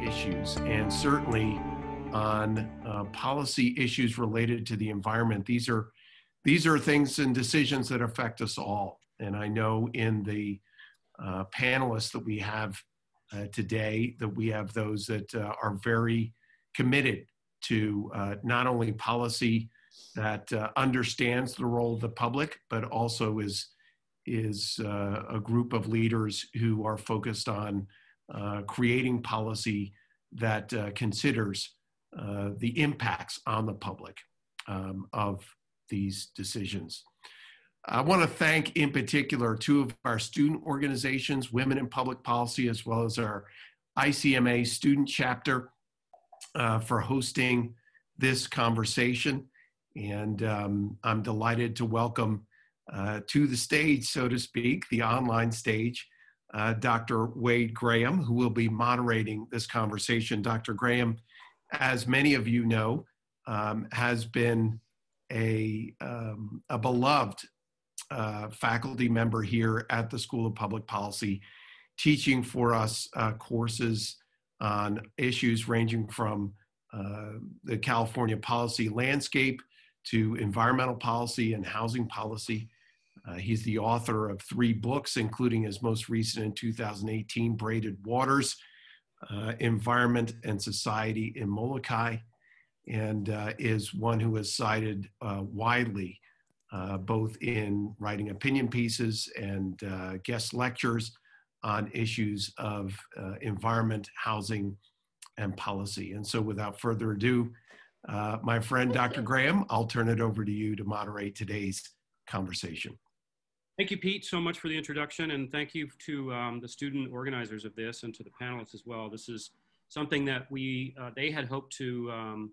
issues, and certainly on policy issues related to the environment. These are things and decisions that affect us all. And I know in the panelists that we have today, that we have those that are very committed to not only policy that understands the role of the public, but also is a group of leaders who are focused on creating policy that considers the impacts on the public of these decisions. I want to thank in particular two of our student organizations, Women in Public Policy, as well as our ICMA student chapter for hosting this conversation. And I'm delighted to welcome to the stage, so to speak, the online stage, Dr. Wade Graham, who will be moderating this conversation. Dr. Graham, as many of you know, has been a beloved faculty member here at the School of Public Policy, teaching for us courses on issues ranging from the California policy landscape to environmental policy and housing policy. He's the author of 3 books, including his most recent in 2018, Braided Waters, Environment and Society in Molokai, and is one who is cited widely, both in writing opinion pieces and guest lectures on issues of environment, housing, and policy. And so without further ado, my friend, Dr. Graham, I'll turn it over to you to moderate today's conversation. Thank you, Pete, so much for the introduction, and thank you to the student organizers of this and to the panelists as well. This is something that they had hoped to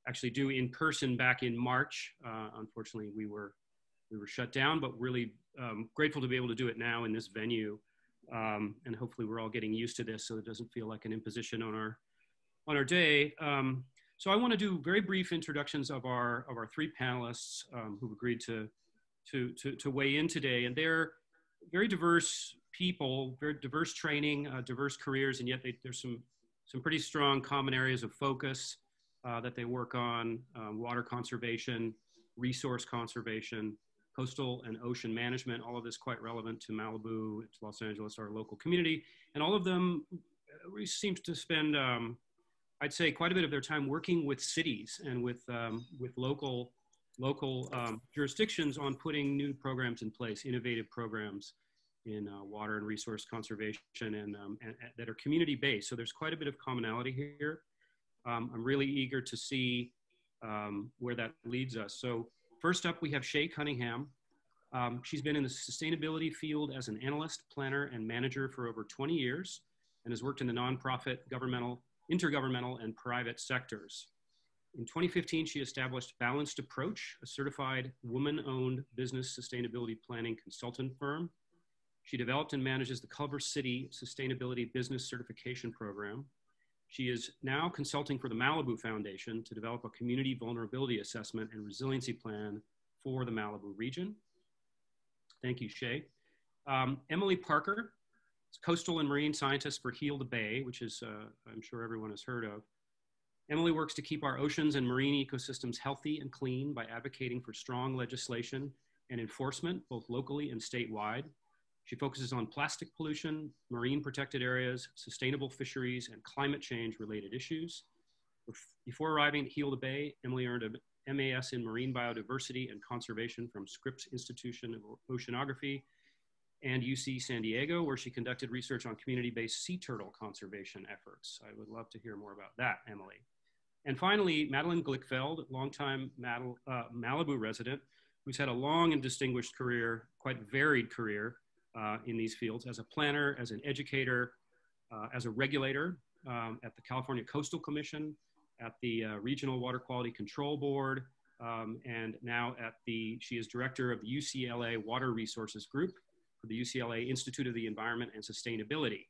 actually do in person back in March. Unfortunately, we were shut down, but really grateful to be able to do it now in this venue. And hopefully we're all getting used to this so it doesn't feel like an imposition on our day. So I want to do very brief introductions of our 3 panelists who've agreed to weigh in today. And they're very diverse people, very diverse training, diverse careers, and yet there's some pretty strong common areas of focus that they work on: water conservation, resource conservation, coastal and ocean management, all of this quite relevant to Malibu, to Los Angeles, our local community. And all of them really seem to spend, I'd say, quite a bit of their time working with cities and with local jurisdictions on putting new programs in place, innovative programs in water and resource conservation, and that are community-based. So there's quite a bit of commonality here. I'm really eager to see where that leads us. So first up, we have Shea Cunningham. She's been in the sustainability field as an analyst, planner, and manager for over 20 years, and has worked in the nonprofit, governmental, intergovernmental, and private sectors. In 2015, she established Balanced Approach, a certified woman-owned business sustainability planning consultant firm. She developed and manages the Culver City Sustainability Business Certification Program. She is now consulting for the Malibu Foundation to develop a community vulnerability assessment and resiliency plan for the Malibu region. Thank you, Shea. Emily Parker is coastal and marine scientist for Heal the Bay, which is, I'm sure everyone has heard of. Emily works to keep our oceans and marine ecosystems healthy and clean by advocating for strong legislation and enforcement, both locally and statewide. She focuses on plastic pollution, marine protected areas, sustainable fisheries, and climate change related issues. Before arriving at Heal the Bay, Emily earned a MAS in Marine Biodiversity and Conservation from Scripps Institution of Oceanography and UC San Diego, where she conducted research on community-based sea turtle conservation efforts. I would love to hear more about that, Emily. And finally, Madelyn Glickfeld, longtime Malibu resident, who's had a long and distinguished career, quite varied career in these fields as a planner, as an educator, as a regulator at the California Coastal Commission, at the Regional Water Quality Control Board, and now she is director of the UCLA Water Resources Group for the UCLA Institute of the Environment and Sustainability.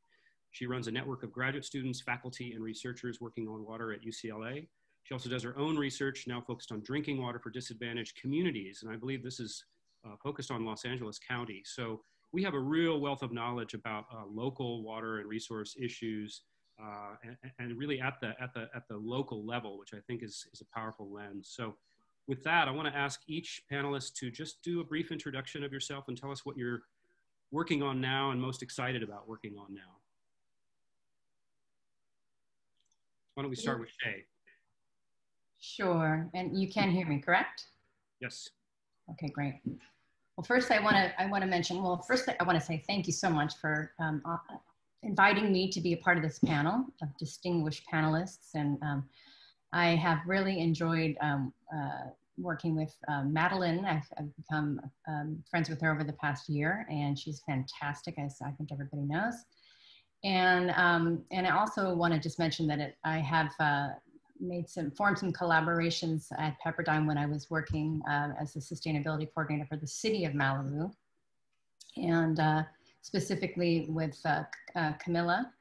She runs a network of graduate students, faculty, and researchers working on water at UCLA. She also does her own research, now focused on drinking water for disadvantaged communities. And I believe this is focused on Los Angeles County. So we have a real wealth of knowledge about local water and resource issues and really at the local level, which I think is a powerful lens. So with that, I want to ask each panelist to just do a brief introduction of yourself and tell us what you're working on now and most excited about working on now. Why don't we start with Shea? Sure, and you can hear me, correct? Yes. Okay, great. Well, first I want to mention. Well, first I want to say thank you so much for inviting me to be a part of this panel of distinguished panelists, and I have really enjoyed working with Madelyn. I've become friends with her over the past year, and she's fantastic, as I think everybody knows. And I also want to just mention that I have formed some collaborations at Pepperdine when I was working as a sustainability coordinator for the city of Malibu, and specifically with Camilla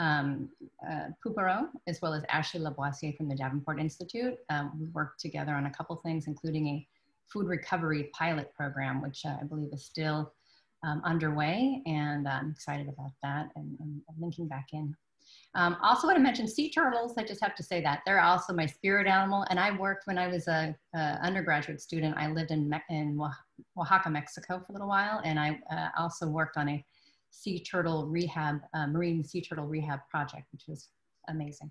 Puparo, as well as Ashley Lavoisier from the Davenport Institute. We worked together on a couple things, including a food recovery pilot program, which I believe is still underway, and I'm excited about that and linking back in. Also want to mention sea turtles. I just have to say that they're also my spirit animal. And I worked when I was a undergraduate student. I lived in Oaxaca, Mexico for a little while. And I also worked on a sea turtle rehab, marine sea turtle rehab project, which was amazing.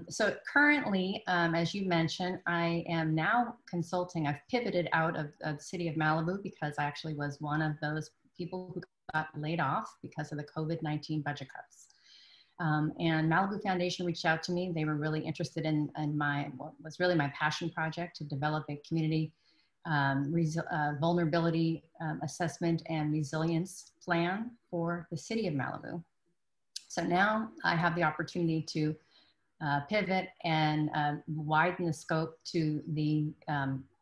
So currently, as you mentioned, I am now consulting. I've pivoted out of the city of Malibu because I actually was one of those people who got laid off because of the COVID-19 budget cuts. And Malibu Foundation reached out to me. They were really interested in what was really my passion project to develop a community vulnerability assessment and resilience plan for the city of Malibu. So now I have the opportunity to pivot and widen the scope to the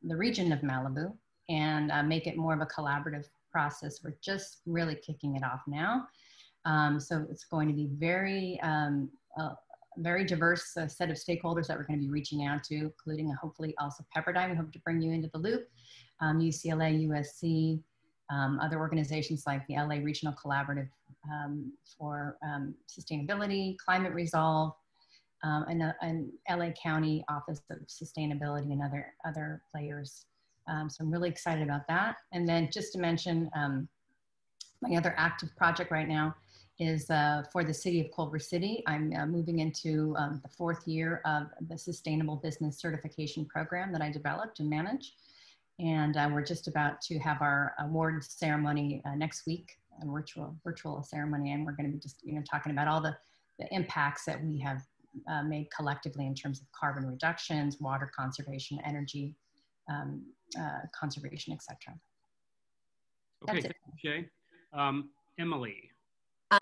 region of Malibu and make it more of a collaborative process. We're just really kicking it off now. So it's going to be very diverse set of stakeholders that we're going to be reaching out to, including hopefully also Pepperdine. We hope to bring you into the loop, UCLA, USC, other organizations like the LA Regional Collaborative for Sustainability, Climate Resolve, and LA County Office of Sustainability and other players. So I'm really excited about that. And then just to mention, my other active project right now is for the city of Culver City. I'm moving into the 4th year of the Sustainable Business Certification Program that I developed and manage. And we're just about to have our award ceremony next week, a virtual ceremony. And we're gonna be just talking about all the impacts that we have made collectively in terms of carbon reductions, water conservation, energy conservation, etc. Okay, thank you, Shea. Emily.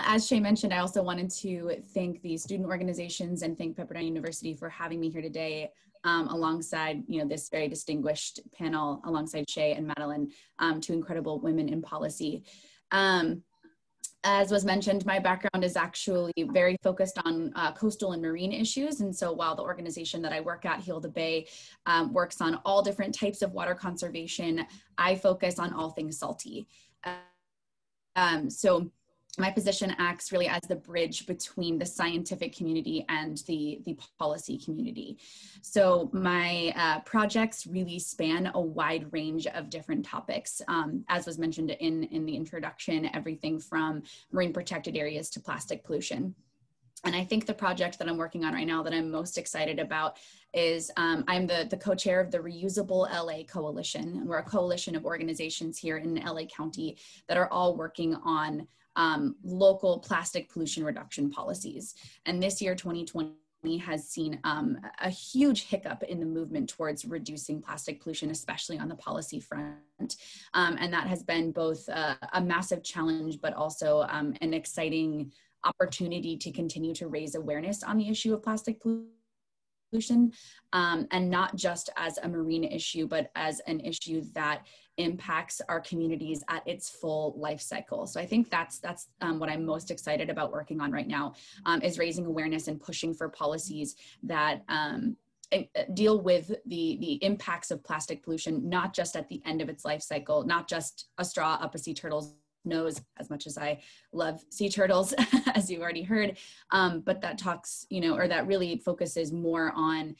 As Shea mentioned, I also wanted to thank the student organizations and thank Pepperdine University for having me here today alongside this very distinguished panel alongside Shea and Madelyn, two incredible women in policy. As was mentioned, my background is actually very focused on coastal and marine issues. And so while the organization that I work at, Heal the Bay, works on all different types of water conservation, I focus on all things salty. So my position acts really as the bridge between the scientific community and the policy community. So my projects really span a wide range of different topics. As was mentioned in the introduction, everything from marine protected areas to plastic pollution. And I think the project that I'm working on right now that I'm most excited about is I'm the co-chair of the Reusable LA Coalition. We're a coalition of organizations here in LA County that are all working on local plastic pollution reduction policies. And this year, 2020, has seen a huge hiccup in the movement towards reducing plastic pollution, especially on the policy front. And that has been both a massive challenge, but also an exciting opportunity to continue to raise awareness on the issue of plastic pollution, and not just as a marine issue, but as an issue that impacts our communities at its full life cycle. So I think that's what I'm most excited about working on right now, is raising awareness and pushing for policies that deal with the impacts of plastic pollution, not just at the end of its life cycle, not just a straw up a sea turtle's knows, as much as I love sea turtles, as you've already heard, but that talks, or that really focuses more on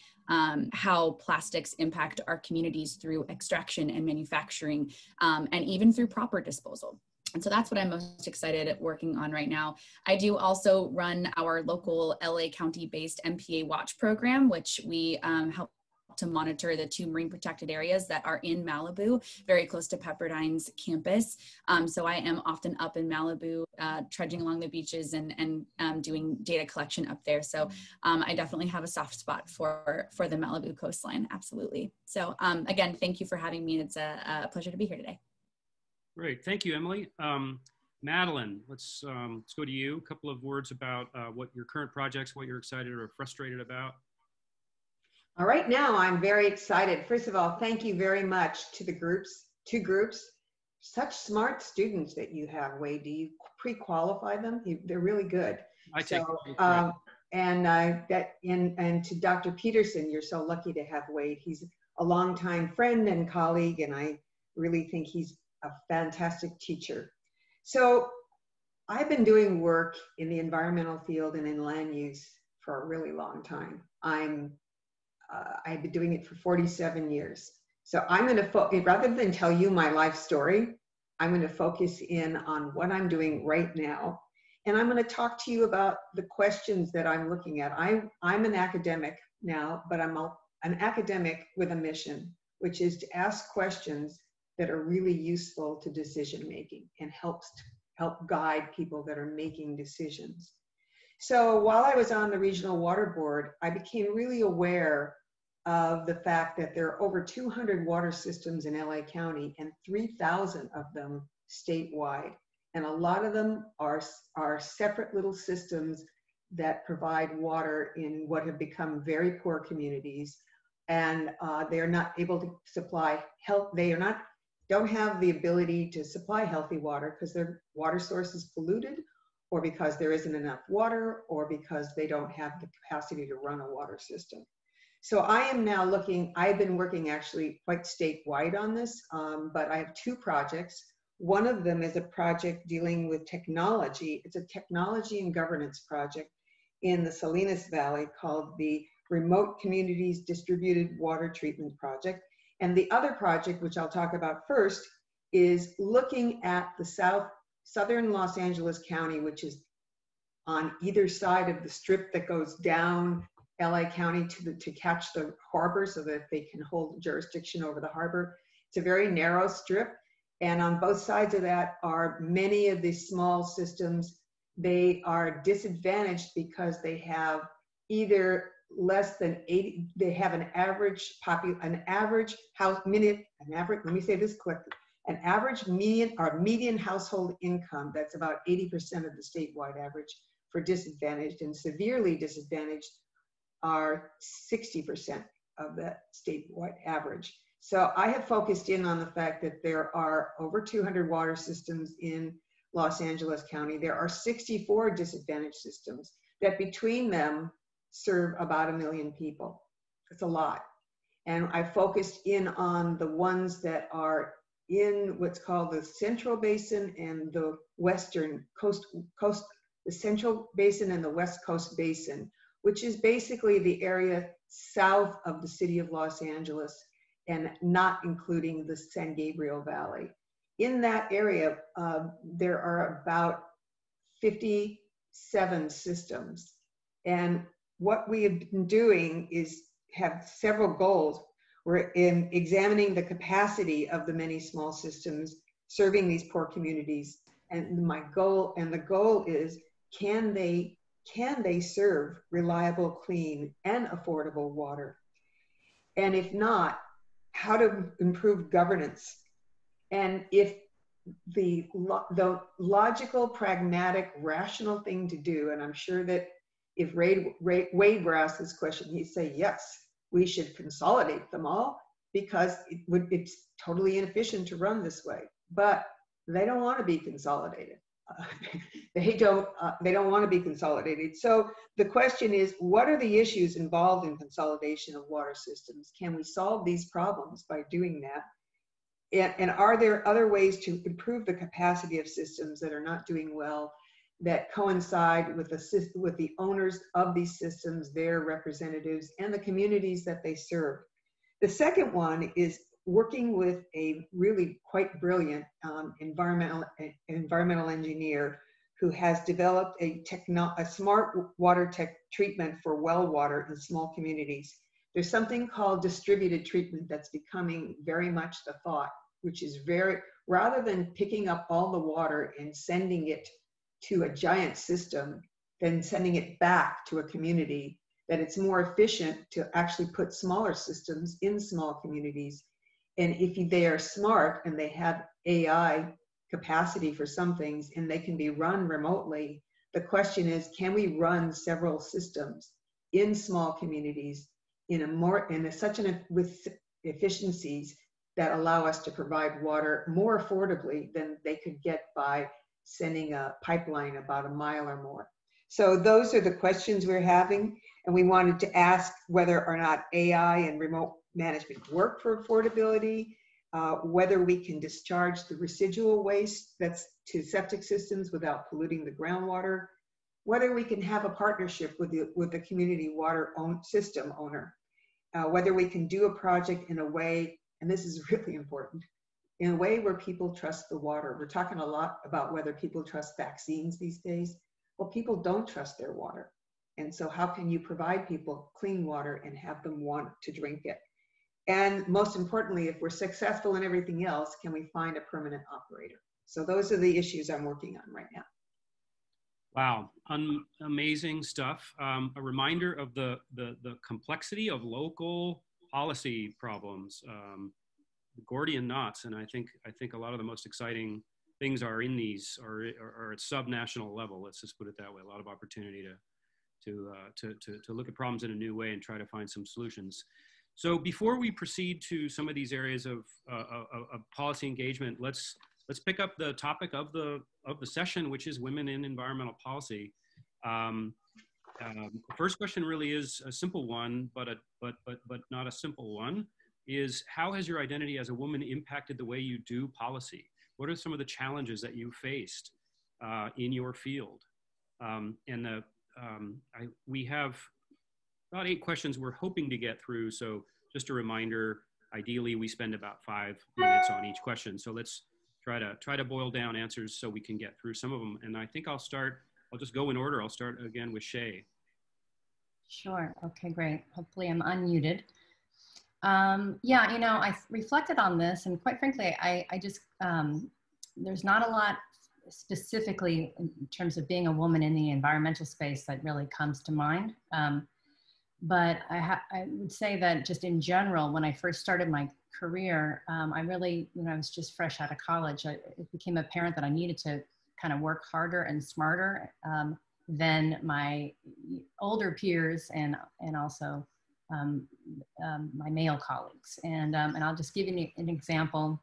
how plastics impact our communities through extraction and manufacturing, and even through proper disposal. And so that's what I'm most excited at working on right now. I do also run our local LA County-based MPA Watch program, which we help to monitor the 2 marine protected areas that are in Malibu, very close to Pepperdine's campus. So I am often up in Malibu, trudging along the beaches and doing data collection up there. So I definitely have a soft spot for the Malibu coastline, absolutely. So again, thank you for having me. It's a pleasure to be here today. Great, thank you, Emily. Madelyn, let's go to you. A couple of words about what your current projects, what you're excited or frustrated about. All right, now I'm very excited. First of all, thank you very much to the two groups. Such smart students that you have, Wade. Do you pre-qualify them? They're really good. I take and to Dr. Peterson, you're so lucky to have Wade. He's a longtime friend and colleague, and I really think he's a fantastic teacher. So I've been doing work in the environmental field and in land use for a really long time. I've been doing it for 47 years. So I'm going to rather than tell you my life story, I'm going to focus in on what I'm doing right now. And I'm going to talk to you about the questions that I'm looking at. I'm an academic now, but I'm an academic with a mission, which is to ask questions that are really useful to decision making and help guide people that are making decisions. So while I was on the Regional Water Board, I became really aware of the fact that there are over 200 water systems in LA County and 3,000 of them statewide. And a lot of them are separate little systems that provide water in what have become very poor communities. And they are not able to supply don't have the ability to supply healthy water because their water source is polluted, or because there isn't enough water, or because they don't have the capacity to run a water system. So I am now I've been working actually quite statewide on this, but I have 2 projects. One of them is a project dealing with technology. It's a technology and governance project in the Salinas Valley called the Remote Communities Distributed Water Treatment Project. And the other project, which I'll talk about first, is looking at the southern Los Angeles County, which is on either side of the strip that goes down LA County to catch the harbor so that they can hold jurisdiction over the harbor. It's a very narrow strip. And on both sides of that are many of these small systems. They are disadvantaged because they have either less than 80, they have an average median household income that's about 80% of the statewide average for disadvantaged, and severely disadvantaged are 60% of that statewide average. So I have focused in on the fact that there are over 200 water systems in Los Angeles County. There are 64 disadvantaged systems that between them serve about 1 million people. It's a lot. And I focused in on the ones that are in what's called the Central Basin and the Western Coast, the Central Basin and the West Coast Basin, which is basically the area south of the city of Los Angeles and not including the San Gabriel Valley. In that area, there are about 57 systems. And what we have been doing is have several goals. We're examining the capacity of the many small systems serving these poor communities. And the goal is, can they serve reliable, clean, and affordable water? And if not, how to improve governance? And if the logical, pragmatic, rational thing to do, and I'm sure that if Wade were asked this question, he'd say, yes, we should consolidate them all because it's totally inefficient to run this way. But they don't want to be consolidated. They don't want to be consolidated. So the question is, what are the issues involved in consolidation of water systems? Can we solve these problems by doing that? And are there other ways to improve the capacity of systems that are not doing well, that coincide with the owners of these systems, their representatives, and the communities that they serve? The second one is working with a really quite brilliant environmental engineer who has developed a smart water tech treatment for well water in small communities. There's something called distributed treatment that's becoming very much the thought, which is rather than picking up all the water and sending it to a giant system, then sending it back to a community, that it's more efficient to actually put smaller systems in small communities. And if they are smart and they have AI capacity for some things and they can be run remotely, the question is, can we run several systems in small communities with efficiencies that allow us to provide water more affordably than they could get by sending a pipeline about a mile or more? So those are the questions we're having, and we wanted to ask whether or not AI and remote management work for affordability, whether we can discharge the residual waste that's to septic systems without polluting the groundwater, whether we can have a partnership with the community water system owner, whether we can do a project in a way, and this is really important, in a way where people trust the water. We're talking a lot about whether people trust vaccines these days. Well, people don't trust their water. And so how can you provide people clean water and have them want to drink it? And most importantly, if we're successful in everything else, can we find a permanent operator? So those are the issues I'm working on right now. Wow, amazing stuff. A reminder of the complexity of local policy problems, Gordian knots, and I think a lot of the most exciting things are in these, or at sub-national level. Let's just put it that way. A lot of opportunity to look at problems in a new way and try to find some solutions. So before we proceed to some of these areas of policy engagement, let's pick up the topic of the session, which is women in environmental policy. The first question really is a simple one, but not a simple one. Is how has your identity as a woman impacted the way you do policy? What are some of the challenges that you faced in your field? We have about 8 questions we're hoping to get through. So just a reminder, ideally we spend about 5 minutes on each question. So let's try to boil down answers so we can get through some of them. And I think I'll just go in order. I'll start again with Shea. Sure, okay, great. Hopefully I'm unmuted. Yeah, I reflected on this, and quite frankly, I just, there's not a lot specifically in terms of being a woman in the environmental space that really comes to mind. But I would say that just in general, when I first started my career, I really, I was just fresh out of college, it became apparent that I needed to kind of work harder and smarter than my older peers and also my male colleagues. And I'll just give you an example.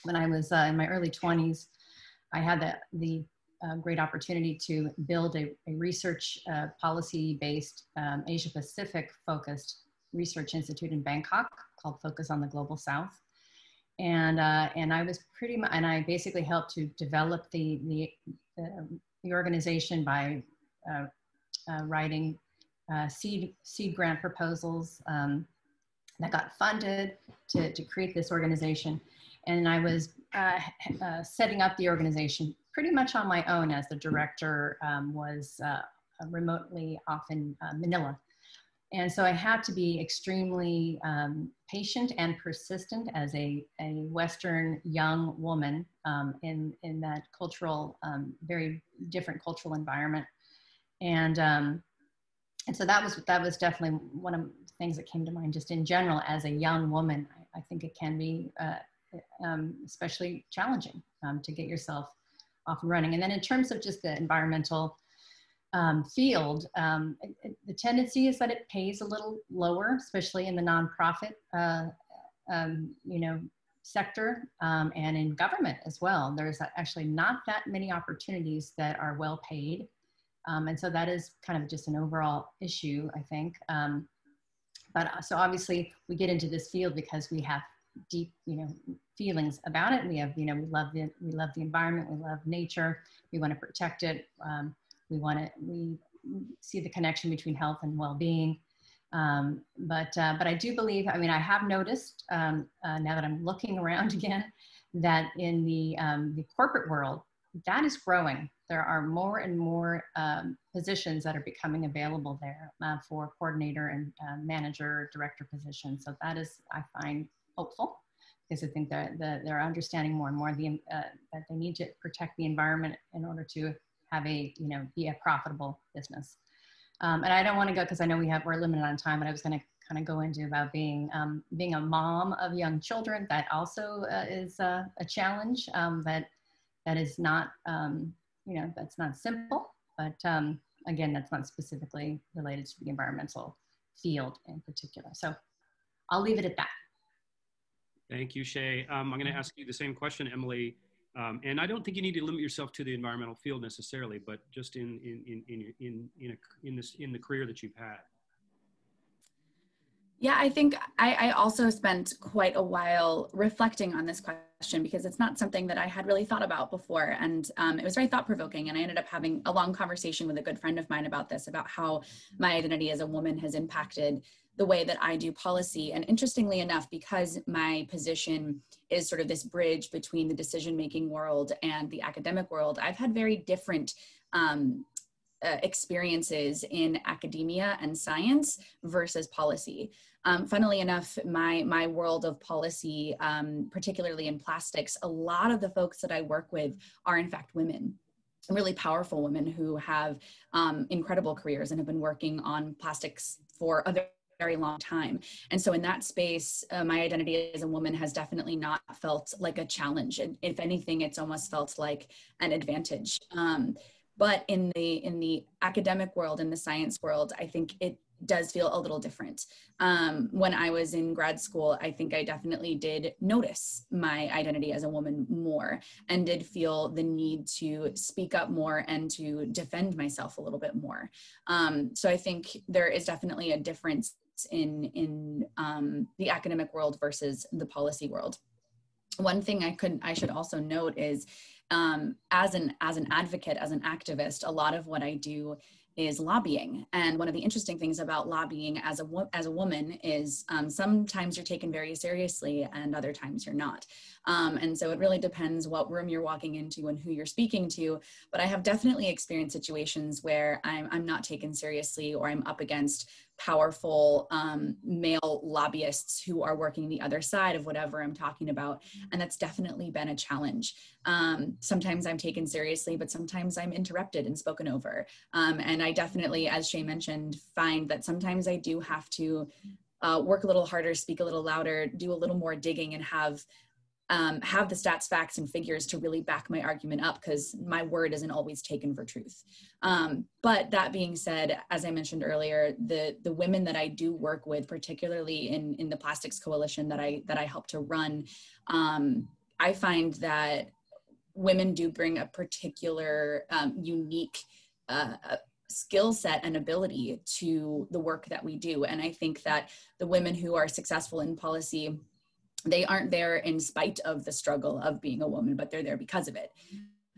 When I was in my early 20s, I had the great opportunity to build a research policy-based Asia Pacific focused research institute in Bangkok called Focus on the Global South. And I was and I basically helped to develop the organization by writing seed grant proposals that got funded to create this organization. And I was setting up the organization pretty much on my own, as the director was remotely off in Manila. And so I had to be extremely patient and persistent as a Western young woman in that cultural, very different cultural environment. And so that was definitely one of the things that came to mind. Just in general, as a young woman, I think it can be especially challenging to get yourself off and running. And then in terms of just the environmental field, the tendency is that it pays a little lower, especially in the nonprofit sector and in government as well. There's actually not that many opportunities that are well paid. And so that is kind of just an overall issue, I think. But so obviously we get into this field because we have deep, feelings about it. We have, we love the environment. We love nature. We want to protect it. We see the connection between health and well-being. But I do believe, I have noticed now that I'm looking around again, that in the corporate world, that is growing. There are more and more positions that are becoming available there for coordinator and manager, director positions. So that is, I find, hopeful, because I think that they're understanding more and more that they need to protect the environment in order to have be a profitable business. And I don't want to go, because I know we're limited on time, but I was going to kind of go into about being a mom of young children. That also is a challenge that is not, that's not simple, but again, that's not specifically related to the environmental field in particular. So I'll leave it at that. Thank you, Shea. I'm going to ask you the same question, Emily. And I don't think you need to limit yourself to the environmental field necessarily, but just in the career that you've had. Yeah, I think I also spent quite a while reflecting on this question, because it's not something that I had really thought about before. And it was very thought-provoking. And I ended up having a long conversation with a good friend of mine about this, about how my identity as a woman has impacted the way that I do policy. And interestingly enough, because my position is sort of this bridge between the decision-making world and the academic world, I've had very different experiences in academia and science versus policy. Funnily enough, my world of policy, particularly in plastics, a lot of the folks that I work with are in fact women, really powerful women who have incredible careers and have been working on plastics for a very long time. And so in that space, my identity as a woman has definitely not felt like a challenge. And if anything, it's almost felt like an advantage. But in the academic world, in the science world, I think it does feel a little different. When I was in grad school, I think I definitely did notice my identity as a woman more, and did feel the need to speak up more and to defend myself a little bit more. So I think there is definitely a difference in the academic world versus the policy world. One thing I should also note is, as an advocate, as an activist, a lot of what I do is lobbying. And one of the interesting things about lobbying as a woman is sometimes you're taken very seriously and other times you're not. And so it really depends what room you're walking into and who you're speaking to. But I have definitely experienced situations where I'm not taken seriously, or I'm up against powerful male lobbyists who are working the other side of whatever I'm talking about. And that's definitely been a challenge. Sometimes I'm taken seriously, but sometimes I'm interrupted and spoken over. And I definitely, as Shea mentioned, find that sometimes I do have to work a little harder, speak a little louder, do a little more digging, and have the stats, facts, and figures to really back my argument up, because my word isn't always taken for truth. But that being said, as I mentioned earlier, the women that I do work with, particularly in the Plastics Coalition that I help to run, I find that women do bring a particular unique skill set and ability to the work that we do. And I think that the women who are successful in policy, they aren't there in spite of the struggle of being a woman, but they're there because of it.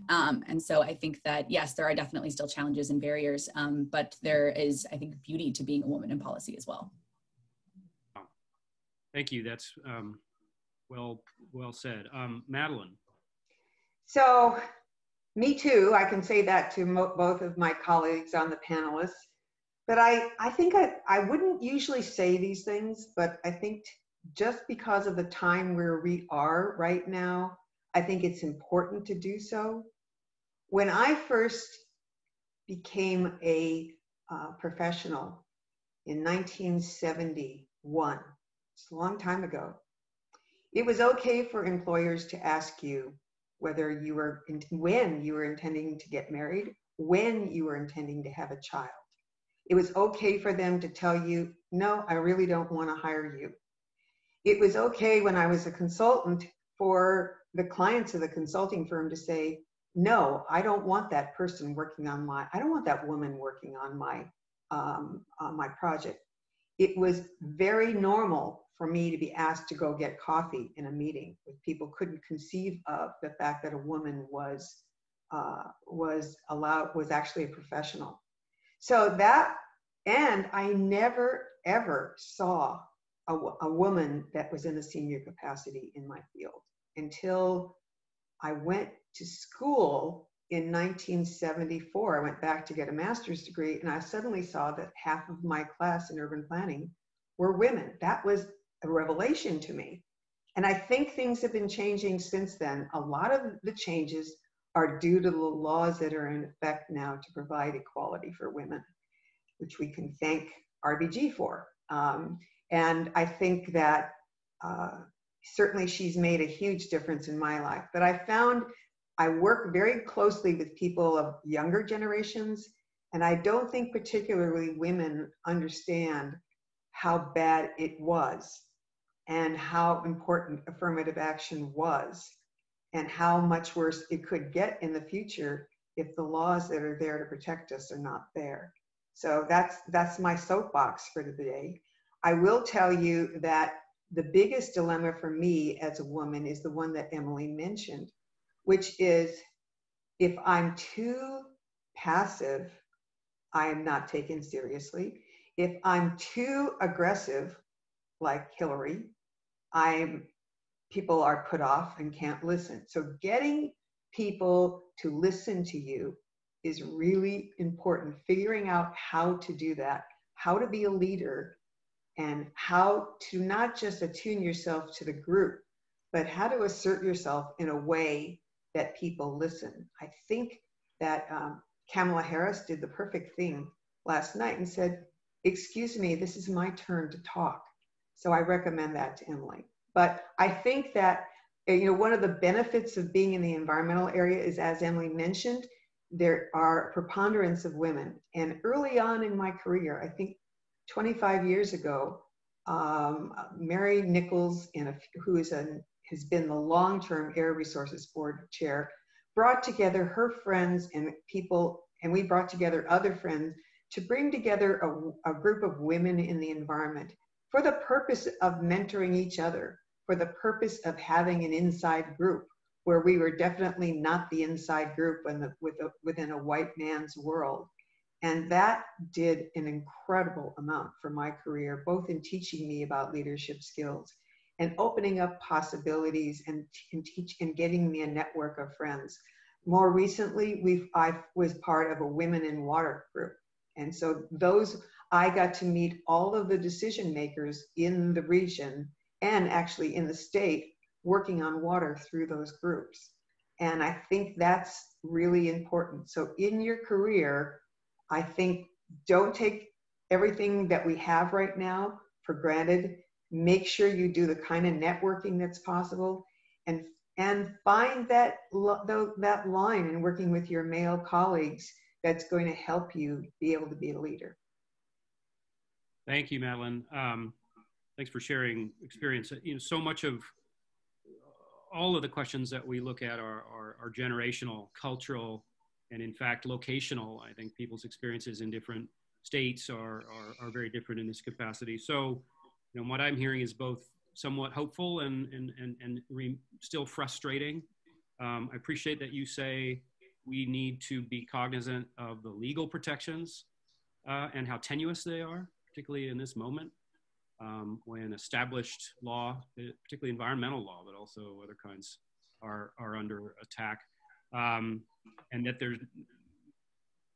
And so I think that, yes, there are definitely still challenges and barriers, but there is, I think, beauty to being a woman in policy as well. Thank you. That's well said. Madelyn. So me too, I can say that to both of my colleagues on the panelists, but I think I wouldn't usually say these things, but I think just because of the time where we are right now, I think it's important to do so. When I first became a professional in 1971, it's a long time ago, it was okay for employers to ask you whether you were, when you were intending to get married, when you were intending to have a child. It was okay for them to tell you, no, I really don't want to hire you. It was okay when I was a consultant for the clients of the consulting firm to say, no, I don't want that person working on I don't want that woman working on my project. it was very normal for me to be asked to go get coffee in a meeting. People couldn't conceive of the fact that a woman was actually a professional. So that, and I never ever saw a woman that was in a senior capacity in my field until I went to school in 1974. I went back to get a master's degree, and I suddenly saw that half of my class in urban planning were women. That was a revelation to me. And I think things have been changing since then. A lot of the changes are due to the laws that are in effect now to provide equality for women, which we can thank RBG for. And I think that certainly she's made a huge difference in my life. But I found I work very closely with people of younger generations, and I don't think particularly women understand how bad it was and how important affirmative action was and how much worse it could get in the future if the laws that are there to protect us are not there. So that's my soapbox for today. I will tell you that the biggest dilemma for me as a woman is the one that Emily mentioned, which is if I'm too passive, I am not taken seriously. If I'm too aggressive, like Hillary, people are put off and can't listen. So getting people to listen to you is really important. Figuring out how to do that, how to be a leader, and how to not just attune yourself to the group, but how to assert yourself in a way that people listen. I think that Kamala Harris did the perfect thing last night and said, excuse me, this is my turn to talk. So I recommend that to Emily. But I think that, you know, one of the benefits of being in the environmental area is, as Emily mentioned, there are a preponderance of women. And early on in my career, I think 25 years ago, Mary Nichols, who has been the long-term Air Resources Board chair, brought together her friends and people, and we brought together other friends to bring together a group of women in the environment for the purpose of mentoring each other, for the purpose of having an inside group where we were definitely not the inside group within a white man's world. And that did an incredible amount for my career, both in teaching me about leadership skills and opening up possibilities and getting me a network of friends. More recently, I was part of a Women in Water group. And so I got to meet all of the decision makers in the region and actually in the state working on water through those groups. And I think that's really important. So in your career, I think don't take everything that we have right now for granted. Make sure you do the kind of networking that's possible, and find that line in working with your male colleagues that's going to help you be able to be a leader. Thank you, Madelyn. Thanks for sharing experience. You know, so much of all of the questions that we look at are generational, cultural, and in fact, locational. I think people's experiences in different states are very different in this capacity. So, you know, what I'm hearing is both somewhat hopeful and still frustrating. I appreciate that you say we need to be cognizant of the legal protections and how tenuous they are, particularly in this moment when established law, particularly environmental law, but also other kinds, are under attack. And that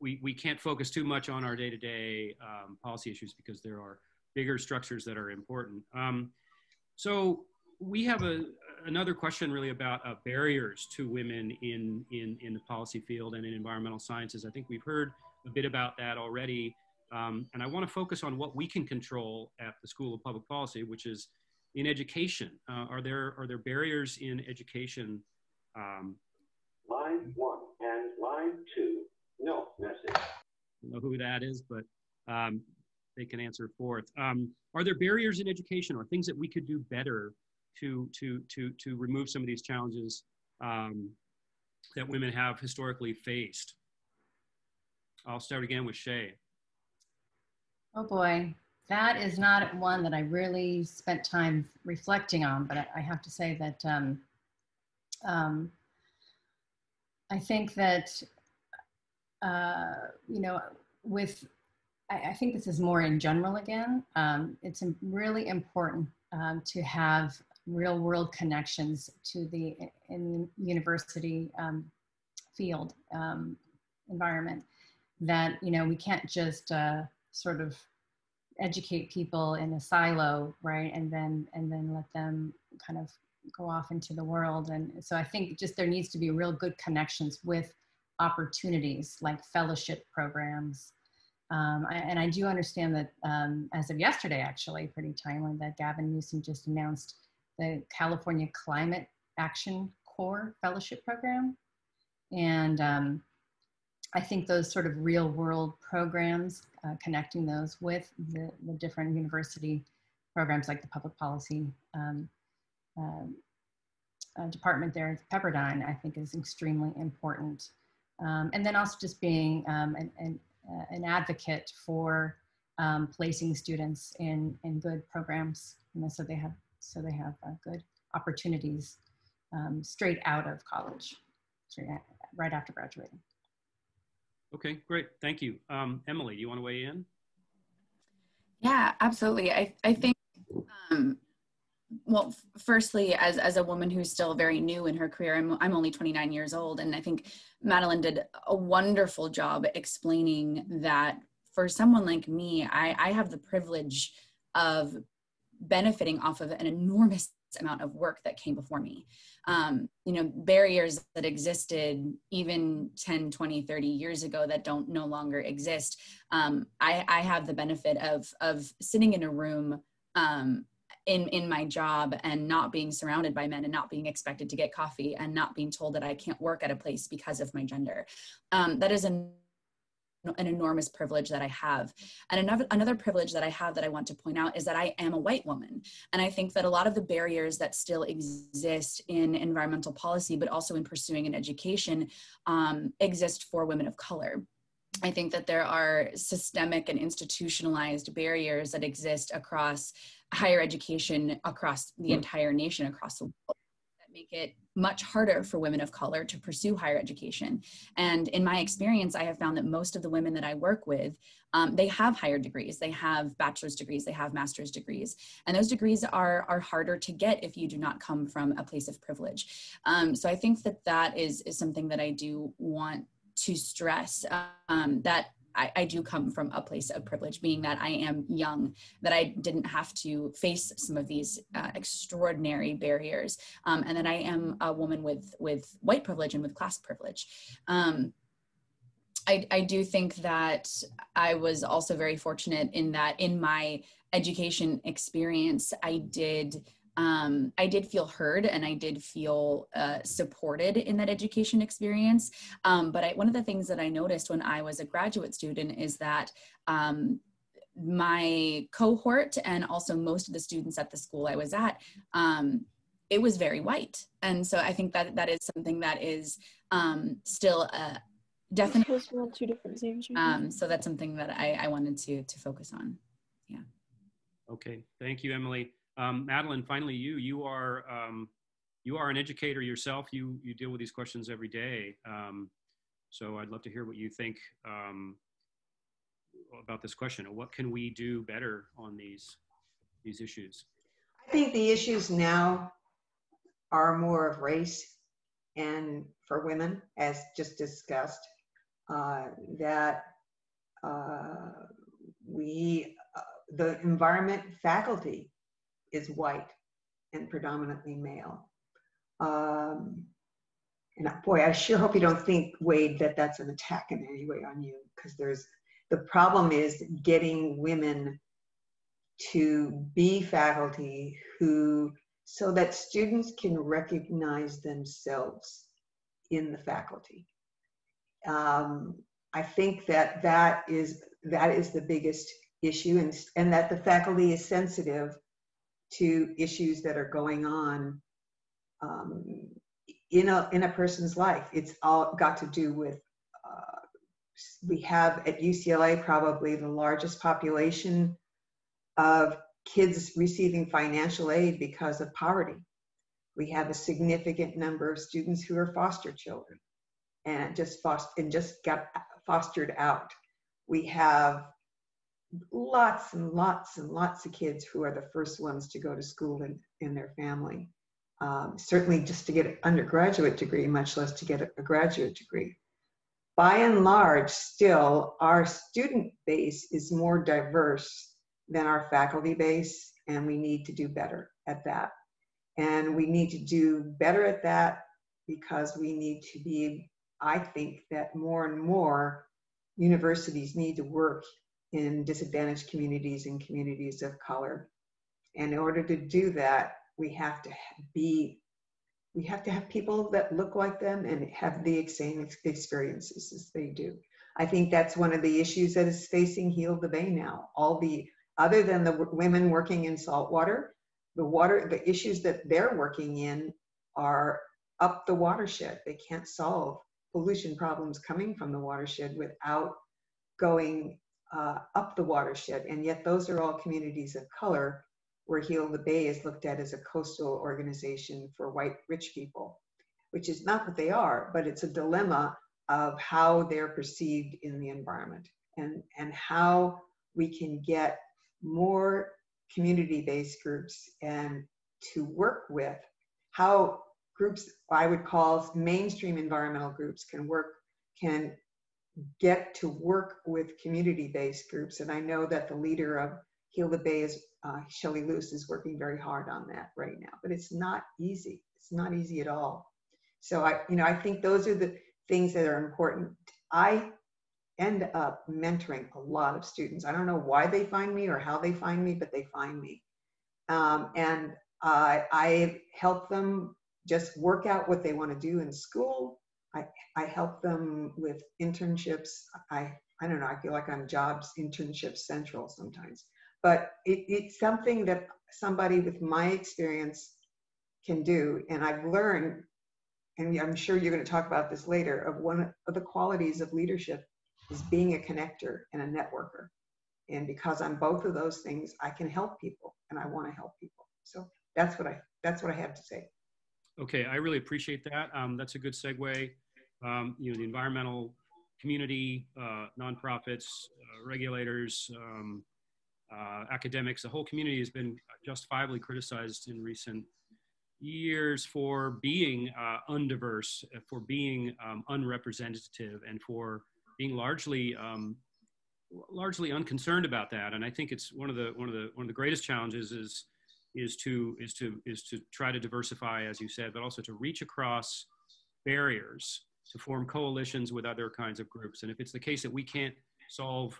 we can't focus too much on our day-to-day policy issues because there are bigger structures that are important. So we have another question really about barriers to women in the policy field and in environmental sciences. I think we've heard a bit about that already. And I want to focus on what we can control at the School of Public Policy, which is in education. Are there barriers in education? Line 1 and line 2, no message. I don't know who that is, but they can answer forth. Are there barriers in education or things that we could do better to remove some of these challenges that women have historically faced? I'll start again with Shea. Oh boy. that is not one that I really spent time reflecting on, but I have to say that I think that, you know, I think this is more in general again. It's really important to have real world connections to in the university field environment, that, you know, we can't just sort of educate people in a silo, right? And then let them kind of go off into the world. And so I think just there needs to be real good connections with opportunities like fellowship programs. And I do understand that as of yesterday, actually, pretty timely, that Gavin Newsom just announced the California Climate Action Corps Fellowship Program. And I think those sort of real world programs, connecting those with the different university programs like the public policy department there at Pepperdine, I think is extremely important. And then also just being an advocate for placing students in good programs, you know, so they have good opportunities straight out of college, right after graduating. Okay, great. Thank you. Emily, do you want to weigh in? Yeah, absolutely. I think, well, firstly, as a woman who's still very new in her career, I'm only 29 years old. And I think Madelyn did a wonderful job explaining that for someone like me, I have the privilege of benefiting off of an enormous amount of work that came before me. You know, barriers that existed even 10, 20, 30 years ago that don't no longer exist. I have the benefit of sitting in a room in my job and not being surrounded by men and not being expected to get coffee and not being told that I can't work at a place because of my gender. That is an enormous privilege that I have. And another privilege that I have that I want to point out is that I am a white woman. And I think that a lot of the barriers that still exist in environmental policy, but also in pursuing an education, exist for women of color. I think that there are systemic and institutionalized barriers that exist across higher education, across the entire nation, across the world, that make it much harder for women of color to pursue higher education. And in my experience, I have found that most of the women that I work with, they have higher degrees, they have bachelor's degrees, they have master's degrees. And those degrees are harder to get if you do not come from a place of privilege. So I think that is something that I do want to stress, that I do come from a place of privilege, being that I am young, that I didn't have to face some of these extraordinary barriers, and that I am a woman with white privilege and with class privilege. I do think that I was also very fortunate in that in my education experience, I did feel heard and I did feel supported in that education experience. But one of the things that I noticed when I was a graduate student is that my cohort and also most of the students at the school I was at, it was very white. And so I think that is something that is still definitely, two different Zooms. so that's something that I wanted to focus on. Yeah. Okay, thank you, Emily. Madelyn, finally, you are an educator yourself. You deal with these questions every day. So I'd love to hear what you think about this question. What can we do better on these issues? I think the issues now are more of race and for women, as just discussed, that the environment faculty is white and predominantly male. And boy, I sure hope you don't think, Wade, that that's an attack in any way on you, because the problem is getting women to be faculty so that students can recognize themselves in the faculty. I think that is the biggest issue, and that the faculty is sensitive to issues that are going on in a person's life. It's all got to do with, we have at UCLA probably the largest population of kids receiving financial aid because of poverty. We have a significant number of students who are foster children and just got fostered out. We have lots and lots and lots of kids who are the first ones to go to school in their family. Certainly just to get an undergraduate degree, much less to get a graduate degree. By and large, still, our student base is more diverse than our faculty base, and we need to do better at that. And we need to do better at that because we need to be, I think that more and more universities need to work in disadvantaged communities and communities of color. And in order to do that, we have to have people that look like them and have the same experiences as they do. I think that's one of the issues that is facing Heal the Bay now. Other than the women working in saltwater, the issues that they're working in are up the watershed. They can't solve pollution problems coming from the watershed without going up the watershed. And yet those are all communities of color, where Heal the Bay is looked at as a coastal organization for white rich people, which is not what they are, but it's a dilemma of how they're perceived in the environment and how we can get more community-based groups and to work with how groups I would call mainstream environmental groups can get to work with community-based groups. And I know that the leader of Heal the Bay is Shelley Lewis is working very hard on that right now, but it's not easy. It's not easy at all. So I think those are the things that are important. I end up mentoring a lot of students. I don't know why they find me or how they find me, but they find me. And I help them just work out what they want to do in school. I help them with internships. I don't know, I feel like I'm jobs internship central sometimes. But it's something that somebody with my experience can do. And I've learned, and I'm sure you're going to talk about this later, of one of the qualities of leadership is being a connector and a networker. And because I'm both of those things, I can help people, and I want to help people. So that's what I have to say. Okay, I really appreciate that. That's a good segue. The environmental community, nonprofits, regulators, academics, the whole community has been justifiably criticized in recent years for being undiverse, for being unrepresentative, and for being largely unconcerned about that. And I think it's one of the greatest challenges is to try to diversify, as you said, but also to reach across barriers, to form coalitions with other kinds of groups. And if it's the case that we can't solve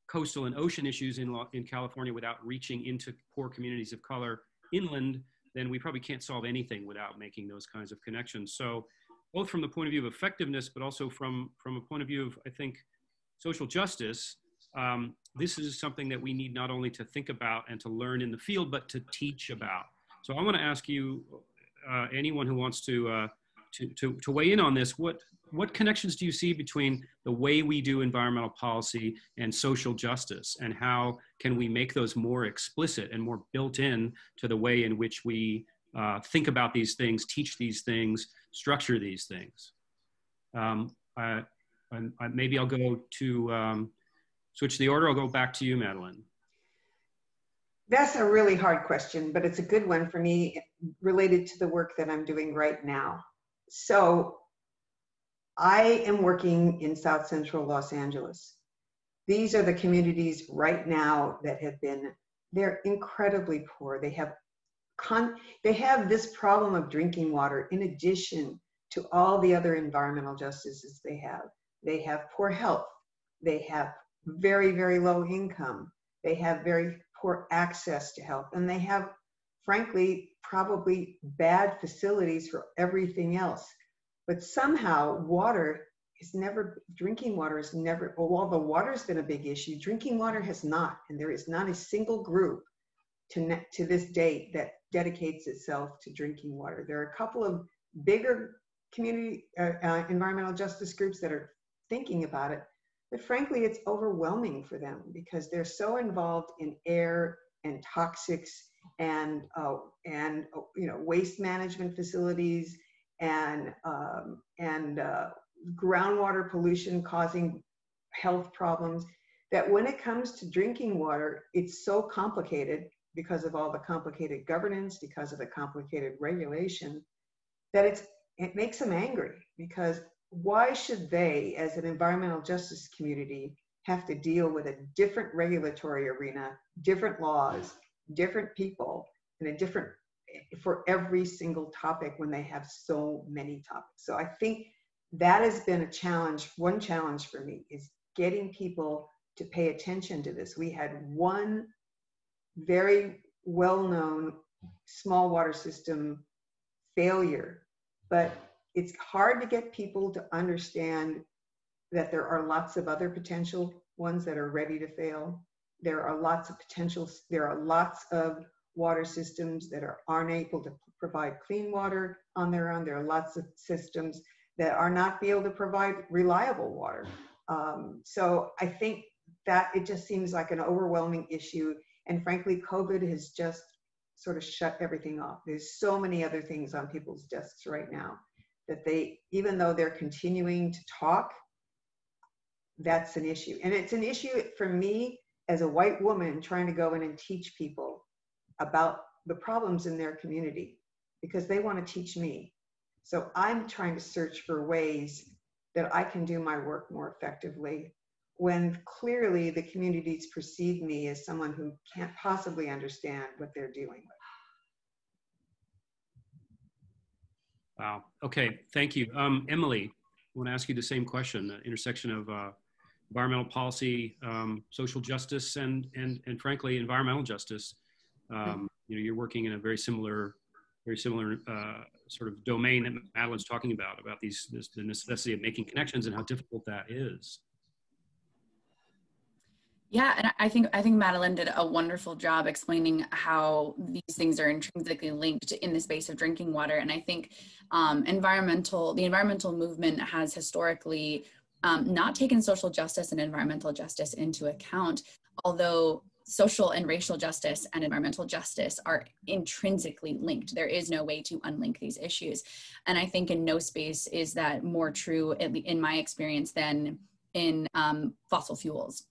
coastal and ocean issues in California without reaching into poor communities of color inland, then we probably can't solve anything without making those kinds of connections. So both from the point of view of effectiveness, but also from a point of view of, I think, social justice, this is something that we need not only to think about and to learn in the field, but to teach about. So I want to ask you, anyone who wants to weigh in on this, what connections do you see between the way we do environmental policy and social justice, and how can we make those more explicit and more built in to the way in which we think about these things, teach these things, structure these things? Maybe I'll go to switch the order. I'll go back to you, Madelyn. That's a really hard question, but it's a good one for me related to the work that I'm doing right now. So I am working in South Central Los Angeles. These are the communities right now that they're incredibly poor. They have this problem of drinking water in addition to all the other environmental justices they have. They have poor health. They have very, very low income. They have very poor access to health. And they have, frankly, probably bad facilities for everything else. But somehow drinking water is never, while the water's been a big issue, drinking water has not. And there is not a single group to this date that dedicates itself to drinking water. There are a couple of bigger community environmental justice groups that are thinking about it, but frankly, it's overwhelming for them because they're so involved in air and toxics and waste management facilities and groundwater pollution causing health problems, that when it comes to drinking water, it's so complicated because of all the complicated governance, because of the complicated regulation, that it makes them angry. Because why should they, as an environmental justice community, have to deal with a different regulatory arena, different laws, different people, and a different for every single topic when they have so many topics? So I think that has been a challenge. One challenge for me is getting people to pay attention to this. We had one very well-known small water system failure, but it's hard to get people to understand that there are lots of other potential ones that are ready to fail. There are lots of potentials. There are lots of water systems that aren't able to provide clean water on their own. There are lots of systems that are not able to provide reliable water. So I think that it just seems like an overwhelming issue. And frankly, COVID has just sort of shut everything off. There's so many other things on people's desks right now that even though they're continuing to talk, that's an issue. And it's an issue for me as a white woman trying to go in and teach people about the problems in their community because they want to teach me. So I'm trying to search for ways that I can do my work more effectively when clearly the communities perceive me as someone who can't possibly understand what they're dealing with. Wow. Okay. Thank you. Emily, I want to ask you the same question, the intersection of environmental policy, social justice, and frankly, environmental justice. You're working in a very similar sort of domain that Madelyn's talking about the necessity of making connections and how difficult that is. Yeah, and I think Madelyn did a wonderful job explaining how these things are intrinsically linked in the space of drinking water. And I think the environmental movement has historically not taken social justice and environmental justice into account, although social and racial justice and environmental justice are intrinsically linked. There is no way to unlink these issues. And I think in no space is that more true, in my experience, than in fossil fuels.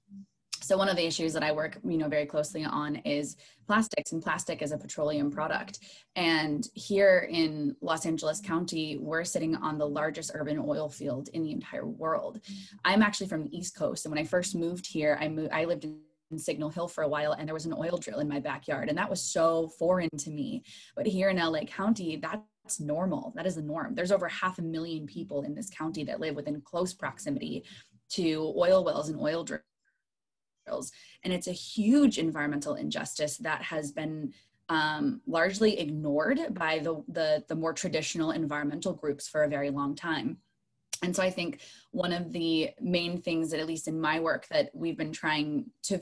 So one of the issues that I work, very closely on is plastics, and plastic is a petroleum product. And here in Los Angeles County, we're sitting on the largest urban oil field in the entire world. I'm actually from the East Coast, and when I first moved here, I lived in Signal Hill for a while, and there was an oil drill in my backyard, and that was so foreign to me. But here in LA County, that's normal. That is the norm. There's over 500,000 people in this county that live within close proximity to oil wells and oil drills. And it's a huge environmental injustice that has been largely ignored by the more traditional environmental groups for a very long time. And so I think one of the main things that, at least in my work, that we've been trying to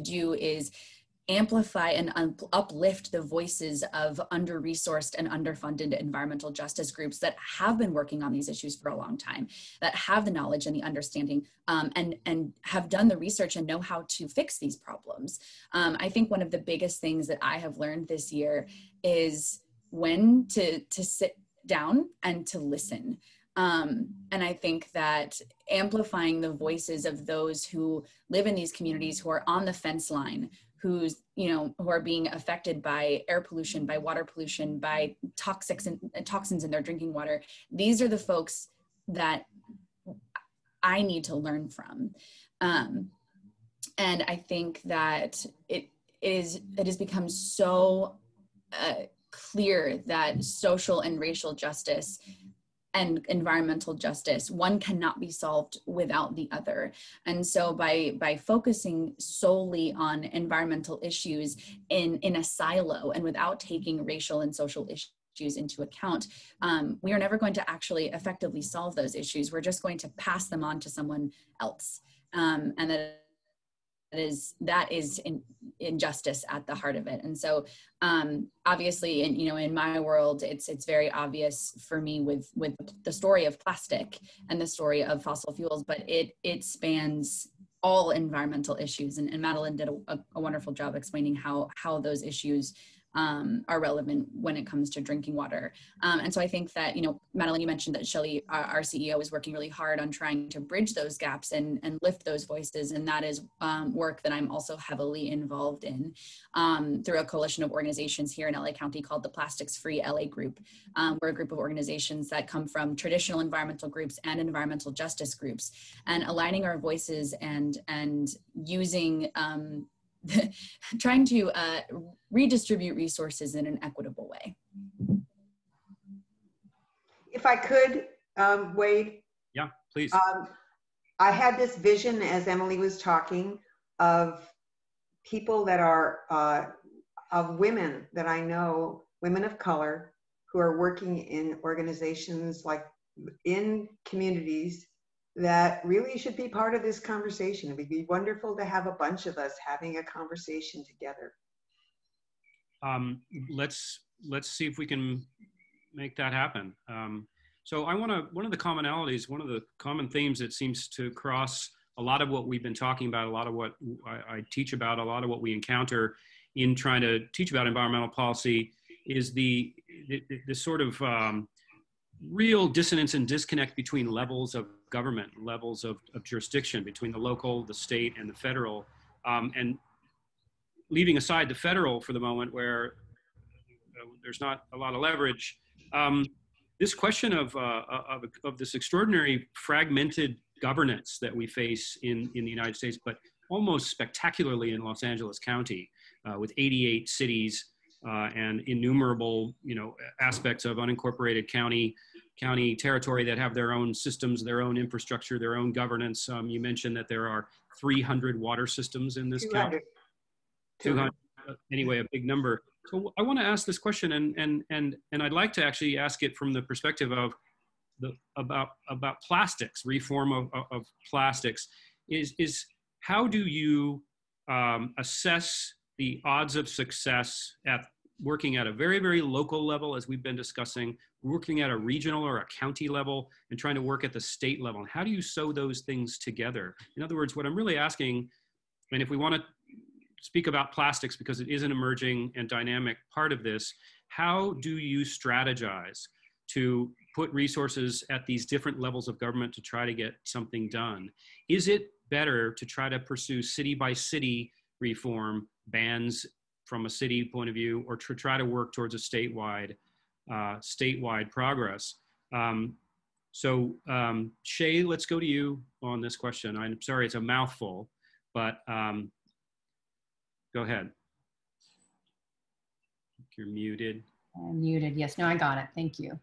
do is amplify and uplift the voices of under-resourced and underfunded environmental justice groups that have been working on these issues for a long time, that have the knowledge and the understanding, and have done the research and know how to fix these problems. I think one of the biggest things that I have learned this year is when to sit down and to listen. And I think that amplifying the voices of those who live in these communities, who are on the fence line, who are being affected by air pollution, by water pollution, by toxins in their drinking water. These are the folks that I need to learn from. And I think that it has become so clear that social and racial justice and environmental justice, one cannot be solved without the other. And so by focusing solely on environmental issues in a silo and without taking racial and social issues into account, we are never going to actually effectively solve those issues. We're just going to pass them on to someone else. And that is injustice at the heart of it. And so obviously, in my world, it's very obvious for me with the story of plastic and the story of fossil fuels, but it spans all environmental issues. And Madelyn did a wonderful job explaining how those issues are relevant when it comes to drinking water. And so I think that, you know, Madelyn, you mentioned that Shelley, our CEO, is working really hard on trying to bridge those gaps and lift those voices. And that is work that I'm also heavily involved in through a coalition of organizations here in LA County called the Plastics Free LA Group. We're a group of organizations that come from traditional environmental groups and environmental justice groups, and aligning our voices and using trying to redistribute resources in an equitable way. If I could, Wade. Yeah, please. I had this vision as Emily was talking of people that are, of women that I know, women of color, who are working in organizations like in communities that really should be part of this conversation. It would be wonderful to have a bunch of us having a conversation together. Let's see if we can make that happen. So one of the commonalities, one of the common themes that seems to cross a lot of what we've been talking about, a lot of what I teach about, a lot of what we encounter in trying to teach about environmental policy is the sort of real dissonance and disconnect between levels of government, levels of jurisdiction, between the local, the state, and the federal. And leaving aside the federal for the moment, where there's not a lot of leverage, this question of this extraordinary fragmented governance that we face in the United States, but almost spectacularly in Los Angeles County, with 88 cities and innumerable, aspects of unincorporated county territory that have their own systems, their own infrastructure, their own governance. You mentioned that there are 300 water systems in this county. 200. Anyway, a big number. So I want to ask this question, and I'd like to actually ask it from the perspective of about plastics, reform of plastics. Is how do you assess the odds of success at working at a very, very local level, as we've been discussing, working at a regional or a county level, and trying to work at the state level? And how do you sew those things together? In other words, what I'm really asking, and if we want to speak about plastics because it is an emerging and dynamic part of this, how do you strategize to put resources at these different levels of government to try to get something done? Is it better to try to pursue city by city reform, bans from a city point of view, or to try to work towards a statewide progress? Shea, let's go to you on this question. I'm sorry, it's a mouthful, but go ahead. You're muted. I'm muted. Yes, no, I got it. Thank you.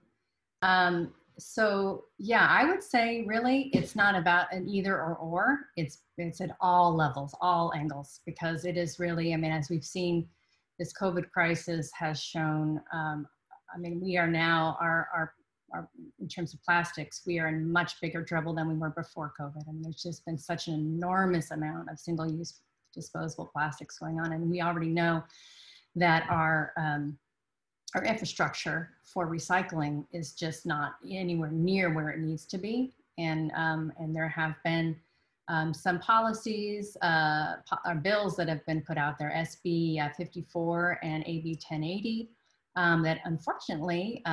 So yeah, I would say really it's not about an either or. It's at all levels, all angles, because it is really, I mean, as we've seen, this COVID crisis has shown, I mean, we are now, our in terms of plastics, we are in much bigger trouble than we were before COVID. I mean, there's just been such an enormous amount of single-use disposable plastics going on. And we already know that our infrastructure for recycling is just not anywhere near where it needs to be. And there have been some policies, bills that have been put out there, SB 54 and AB 1080, that unfortunately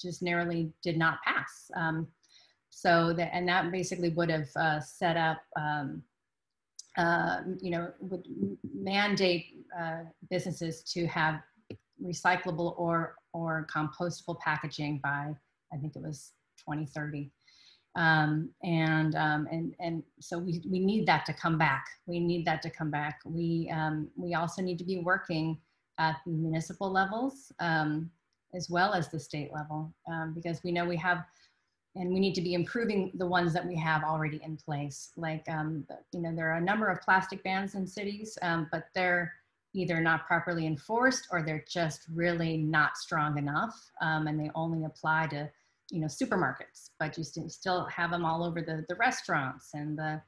just narrowly did not pass. And that basically would have set up, would mandate businesses to have recyclable or compostable packaging by, I think it was 2030. And so we need that to come back. We need that to come back. We also need to be working at the municipal levels as well as the state level, because we know we have, and we need to be improving the ones that we have already in place. Like, there are a number of plastic bans in cities, but they're either not properly enforced or they're just really not strong enough, and they only apply to, supermarkets, but you still have them all over the restaurants and the,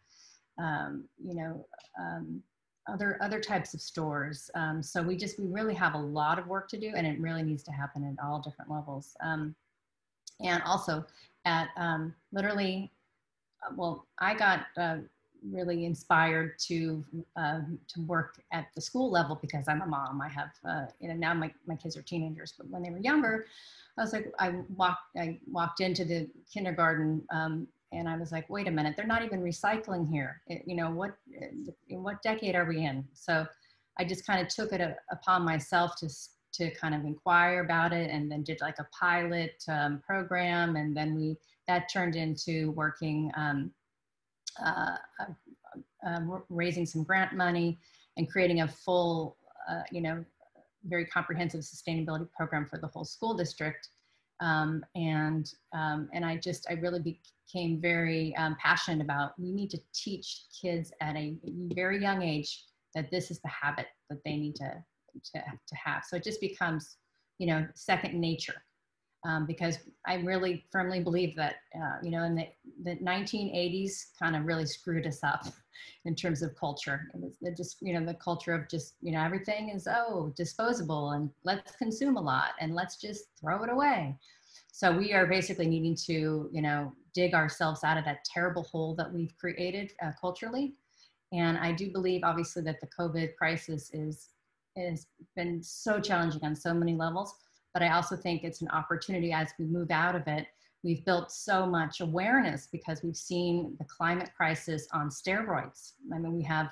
other types of stores. So we really have a lot of work to do, and it really needs to happen at all different levels. And also at literally, well, I got really inspired to work at the school level because I'm a mom. I have, now my kids are teenagers, but when they were younger, I was like, I walked into the kindergarten and I was like, wait a minute, they're not even recycling here. What decade are we in? So I just kind of took it upon myself to kind of inquire about it, and then did like a pilot program. And then that turned into working, raising some grant money and creating a full, very comprehensive sustainability program for the whole school district. And I really became very passionate about, we need to teach kids at a very young age that this is the habit that they need to have. So it just becomes, second nature. Because I really firmly believe that, in the 1980s kind of really screwed us up in terms of culture. It was the culture of just, everything is, disposable, and let's consume a lot and let's just throw it away. So we are basically needing to, dig ourselves out of that terrible hole that we've created culturally. And I do believe, obviously, that the COVID crisis has been so challenging on so many levels. But I also think it's an opportunity as we move out of it. We've built so much awareness because we've seen the climate crisis on steroids. I mean, we have,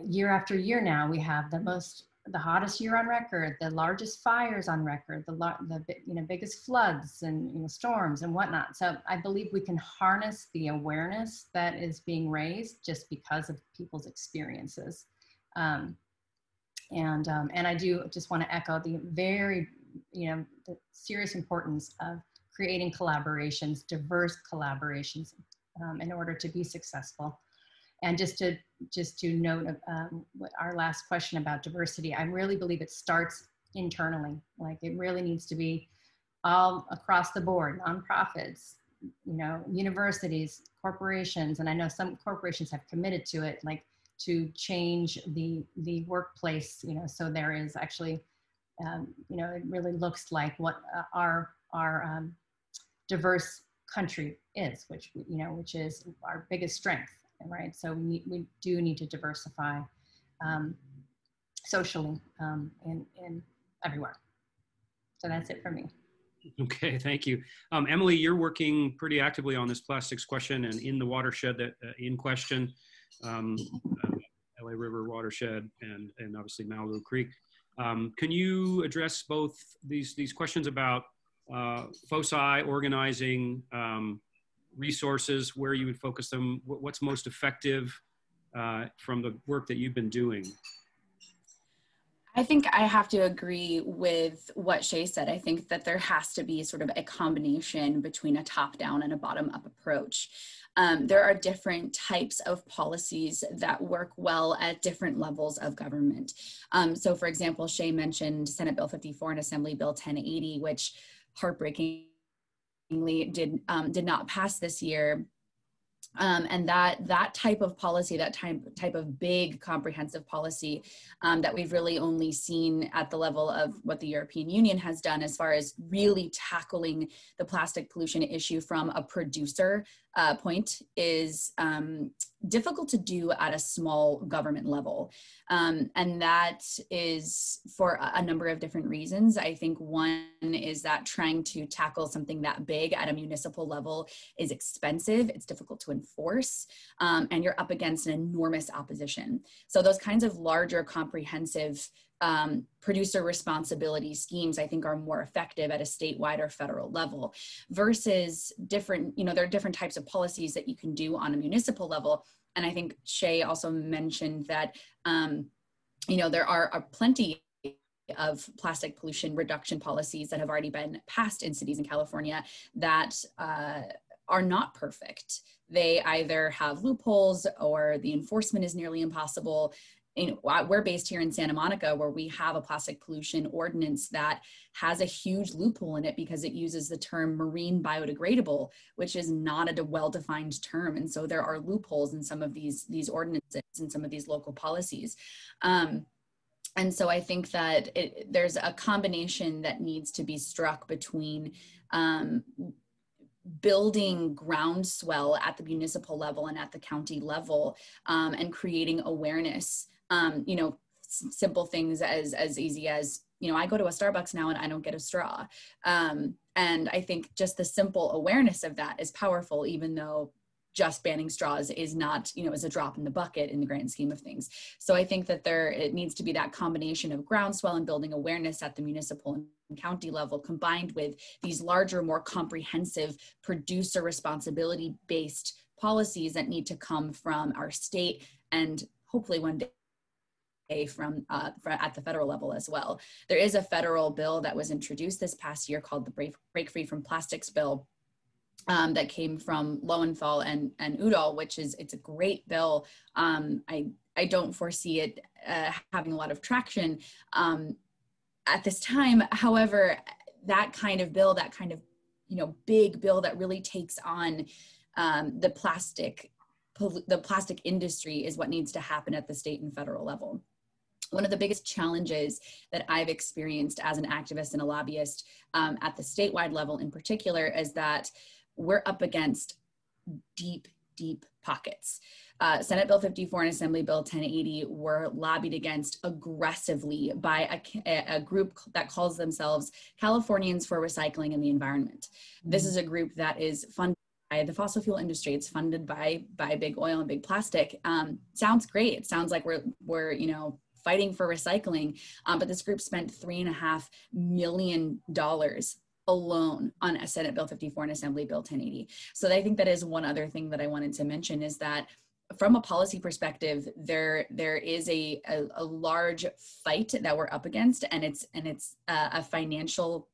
year after year now, we have the hottest year on record, the largest fires on record, the biggest floods and storms and whatnot. So I believe we can harness the awareness that is being raised just because of people's experiences. And I do just want to echo the very, the serious importance of creating collaborations, diverse collaborations, in order to be successful. And just to note what our last question about diversity, I really believe it starts internally. Like, it really needs to be all across the board, nonprofits, universities, corporations, and I know some corporations have committed to it, like, to change the workplace, so there is actually, it really looks like what our diverse country is, which is our biggest strength, right? So we do need to diversify socially in everywhere. So that's it for me. Okay, thank you. Emily, you're working pretty actively on this plastics question and in the watershed that in question. LA River watershed and obviously Malibu Creek. Can you address both these questions about foci, organizing, resources, where you would focus them, what's most effective from the work that you've been doing? I think I have to agree with what Shea said. I think that there has to be sort of a combination between a top-down and a bottom-up approach. There are different types of policies that work well at different levels of government. So for example, Shea mentioned Senate Bill 54 and Assembly Bill 1080, which heartbreakingly did not pass this year. And that type of policy, that type of big comprehensive policy that we've really only seen at the level of what the European Union has done as far as really tackling the plastic pollution issue from a producer point is difficult to do at a small government level. And that is for a number of different reasons. I think one is that trying to tackle something that big at a municipal level is expensive, it's difficult to enforce, and you're up against an enormous opposition. So those kinds of larger comprehensive producer responsibility schemes, I think, are more effective at a statewide or federal level versus different, there are different types of policies that you can do on a municipal level. And I think Shea also mentioned that, there are plenty of plastic pollution reduction policies that have already been passed in cities in California that are not perfect. They either have loopholes or the enforcement is nearly impossible. We're based here in Santa Monica, where we have a plastic pollution ordinance that has a huge loophole in it because it uses the term marine biodegradable, which is not a well-defined term. And so there are loopholes in some of these ordinances and some of these local policies. And so I think that there's a combination that needs to be struck between building groundswell at the municipal level and at the county level, and creating awareness. You know, simple things as easy as, you know, I go to a Starbucks now and I don't get a straw. And I think just the simple awareness of that is powerful, even though just banning straws is not, you know, is a drop in the bucket in the grand scheme of things. So I think that it needs to be that combination of groundswell and building awareness at the municipal and county level, combined with these larger, more comprehensive producer responsibility based policies that need to come from our state and hopefully one day from at the federal level as well. There is a federal bill that was introduced this past year called the Break Free from Plastics Bill, that came from Lowenthal and Udall, it's a great bill. I don't foresee it having a lot of traction at this time. However, that kind of bill, that kind of, you know, big bill that really takes on the plastic industry is what needs to happen at the state and federal level. One of the biggest challenges that I've experienced as an activist and a lobbyist at the statewide level in particular is that we're up against deep, deep pockets. Senate Bill 54 and Assembly Bill 1080 were lobbied against aggressively by a group that calls themselves Californians for Recycling and the Environment. This is a group that is funded by the fossil fuel industry. It's funded by big oil and big plastic. Sounds great. It sounds like we're you know, fighting for recycling, but this group spent $3.5 million alone on a Senate Bill 54 and Assembly Bill 1080. So I think that is one other thing that I wanted to mention, is that from a policy perspective, there is a large fight that we're up against, and it's a financial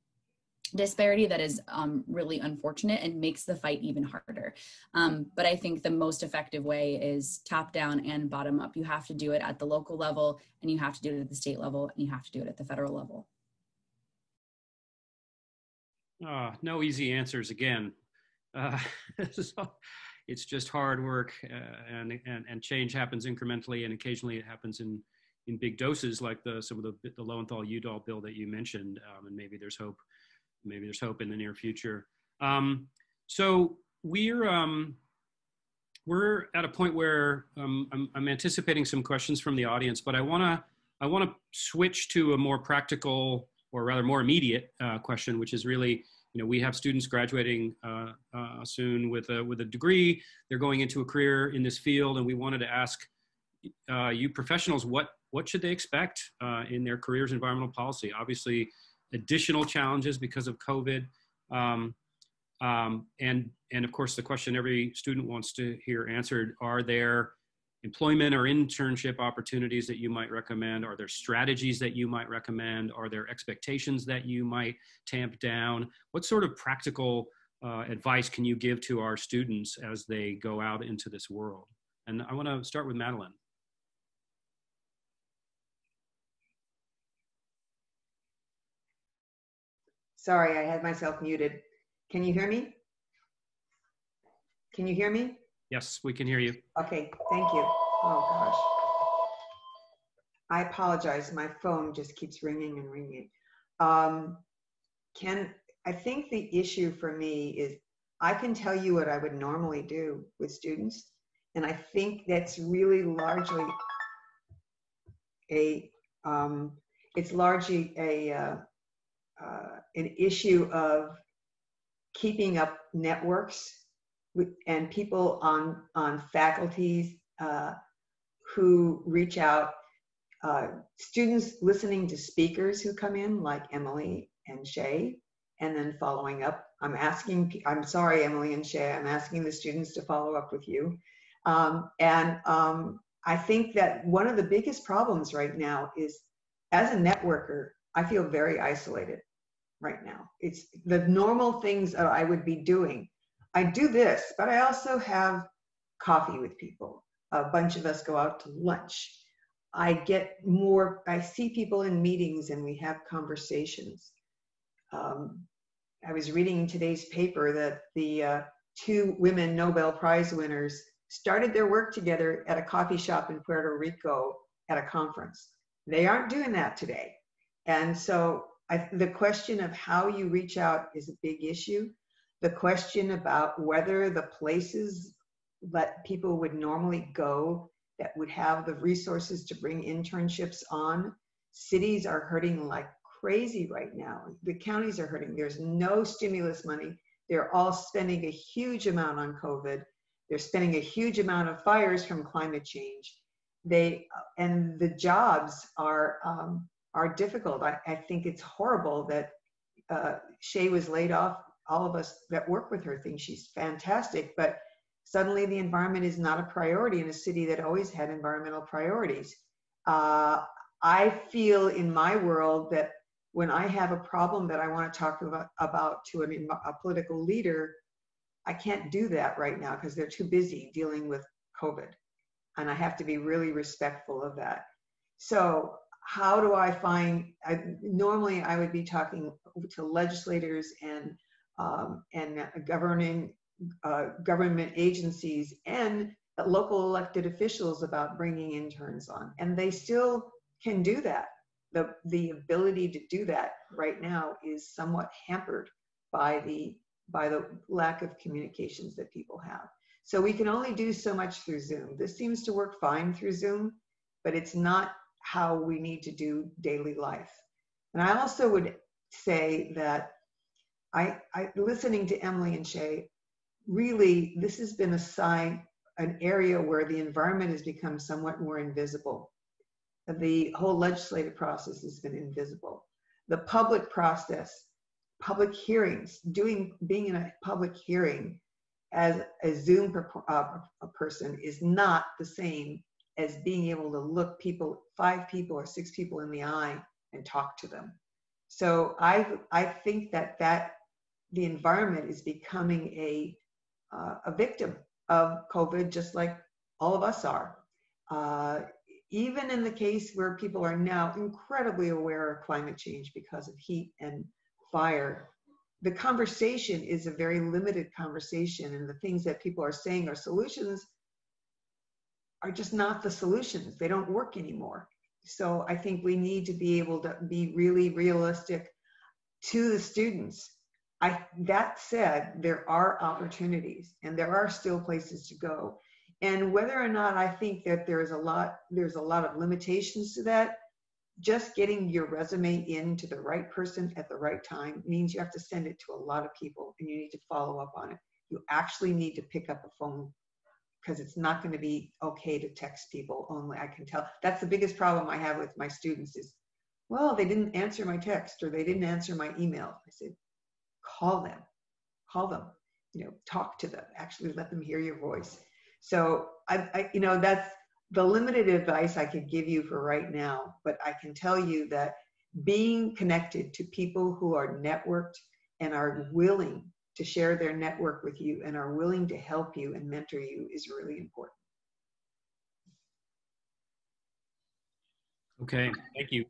disparity that is really unfortunate and makes the fight even harder. But I think the most effective way is top down and bottom up. You have to do it at the local level, and you have to do it at the state level, and you have to do it at the federal level. No easy answers again. So it's just hard work, and change happens incrementally, and occasionally it happens in big doses, like some of the Lowenthal-Udall bill that you mentioned, and maybe there's hope. Maybe there's hope in the near future. So we're at a point where I'm anticipating some questions from the audience, but I want to switch to a more practical, or rather more immediate question, which is really, you know, we have students graduating soon with a degree. They're going into a career in this field, and we wanted to ask you professionals, what should they expect in their careers in environmental policy? Obviously, additional challenges because of COVID, and of course the question every student wants to hear answered: are there employment or internship opportunities that you might recommend? Are there strategies that you might recommend? Are there expectations that you might tamp down? What sort of practical advice can you give to our students as they go out into this world? And I want to start with Madelyn. Sorry, I had myself muted. Can you hear me? Can you hear me? Yes, we can hear you. Okay, thank you. Oh gosh. I apologize, my phone just keeps ringing and ringing. I think the issue for me is, I can tell you what I would normally do with students, and I think that's really largely an issue of keeping up networks and people on faculties who reach out, students listening to speakers who come in, like Emily and Shea, and then following up. I'm sorry, Emily and Shea, I'm asking the students to follow up with you. I think that one of the biggest problems right now is, as a networker, I feel very isolated right now. It's the normal things that I would be doing. I do this, but I also have coffee with people. A bunch of us go out to lunch. I see people in meetings and we have conversations. I was reading today's paper that the 2 women Nobel Prize winners started their work together at a coffee shop in Puerto Rico at a conference. They aren't doing that today. And so the question of how you reach out is a big issue. The question about whether the places that people would normally go that would have the resources to bring internships on, cities are hurting like crazy right now. The counties are hurting. There's no stimulus money. They're all spending a huge amount on COVID. They're spending a huge amount of fires from climate change. And the jobs are difficult. I think it's horrible that Shea was laid off. All of us that work with her think she's fantastic, but suddenly the environment is not a priority in a city that always had environmental priorities. I feel in my world that when I have a problem that I want to talk about to a political leader, I can't do that right now because they're too busy dealing with COVID. And I have to be really respectful of that. So how do I find, normally I would be talking to legislators and governing government agencies and local elected officials about bringing interns on. And they still can do that. The ability to do that right now is somewhat hampered by the lack of communications that people have. So we can only do so much through Zoom. This seems to work fine through Zoom, but it's not how we need to do daily life. And I also would say that I listening to Emily and Shea, really, this has been an area where the environment has become somewhat more invisible. The whole legislative process has been invisible. The public process, public hearings, being in a public hearing as a Zoom person is not the same as being able to look 5 people or 6 people in the eye and talk to them. So I think that the environment is becoming a victim of COVID, just like all of us are. Even in the case where people are now incredibly aware of climate change because of heat and fire, the conversation is a very limited conversation, and the things that people are saying are solutions are just not the solutions. They don't work anymore. So I think we need to be able to be really realistic to the students. That said, there are opportunities and there are still places to go. And whether or not I think that there's a lot of limitations to that, just getting your resume in to the right person at the right time means you have to send it to a lot of people and you need to follow up on it. You actually need to pick up a phone because it's not going to be okay to text people only. I can tell. That's the biggest problem I have with my students is, well, they didn't answer my text or they didn't answer my email. I said, call them, talk to them, actually let them hear your voice. So that's the limited advice I could give you for right now, but I can tell you that being connected to people who are networked and are willing to share their network with you and are willing to help you and mentor you is really important. Okay, thank you.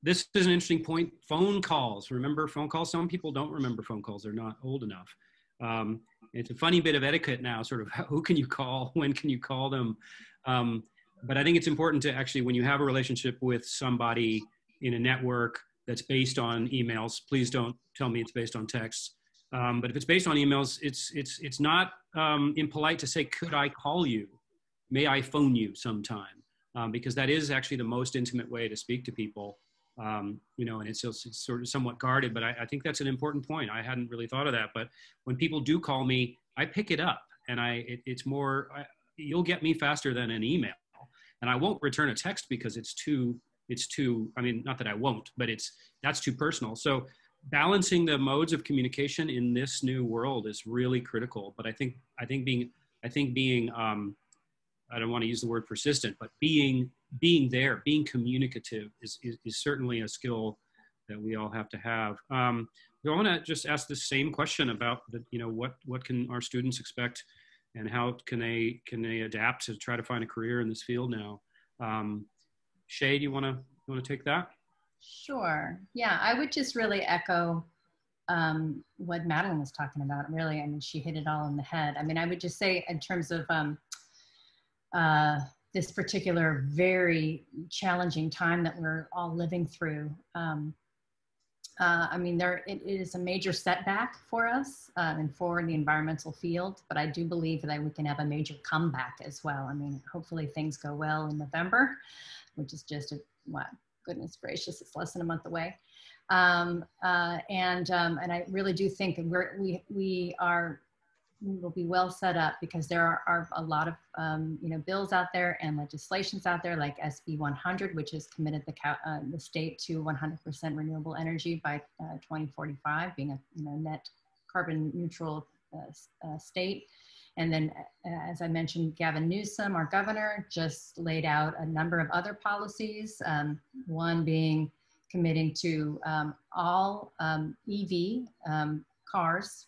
This is an interesting point. Phone calls. Remember phone calls? Some people don't remember phone calls. They're not old enough. It's a funny bit of etiquette now, sort of who can you call? When can you call them? But I think it's important to actually, when you have a relationship with somebody in a network that's based on emails, please don't tell me it's based on texts. But if it's based on emails, it's not impolite to say, could I call you? May I phone you sometime? Because that is actually the most intimate way to speak to people. And it's sort of somewhat guarded, but I think that's an important point. I hadn't really thought of that, but when people do call me, I pick it up and it's more, you'll get me faster than an email, and I won't return a text because it's too, I mean, not that I won't, but that's too personal. So balancing the modes of communication in this new world is really critical. But I think being, I don't want to use the word persistent, but being there, being communicative is certainly a skill that we all have to have. I want to just ask the same question about what can our students expect and how can they adapt to try to find a career in this field now? Shea, do you want to take that? Sure. Yeah, I would just really echo what Madelyn was talking about. Really, I mean, she hit it all on the head. I mean, I would just say in terms of this particular very challenging time that we're all living through, I mean, it is a major setback for us and for the environmental field, but I do believe that we can have a major comeback as well. I mean, hopefully things go well in November, which is just, what, goodness gracious, it's less than a month away. And I really do think we'll be well set up, because there are a lot of bills out there and legislations out there, like SB 100, which has committed the state to 100% renewable energy by 2045, being a net carbon neutral state. And then, as I mentioned, Gavin Newsom, our governor, just laid out a number of other policies, one being committing to all EV cars,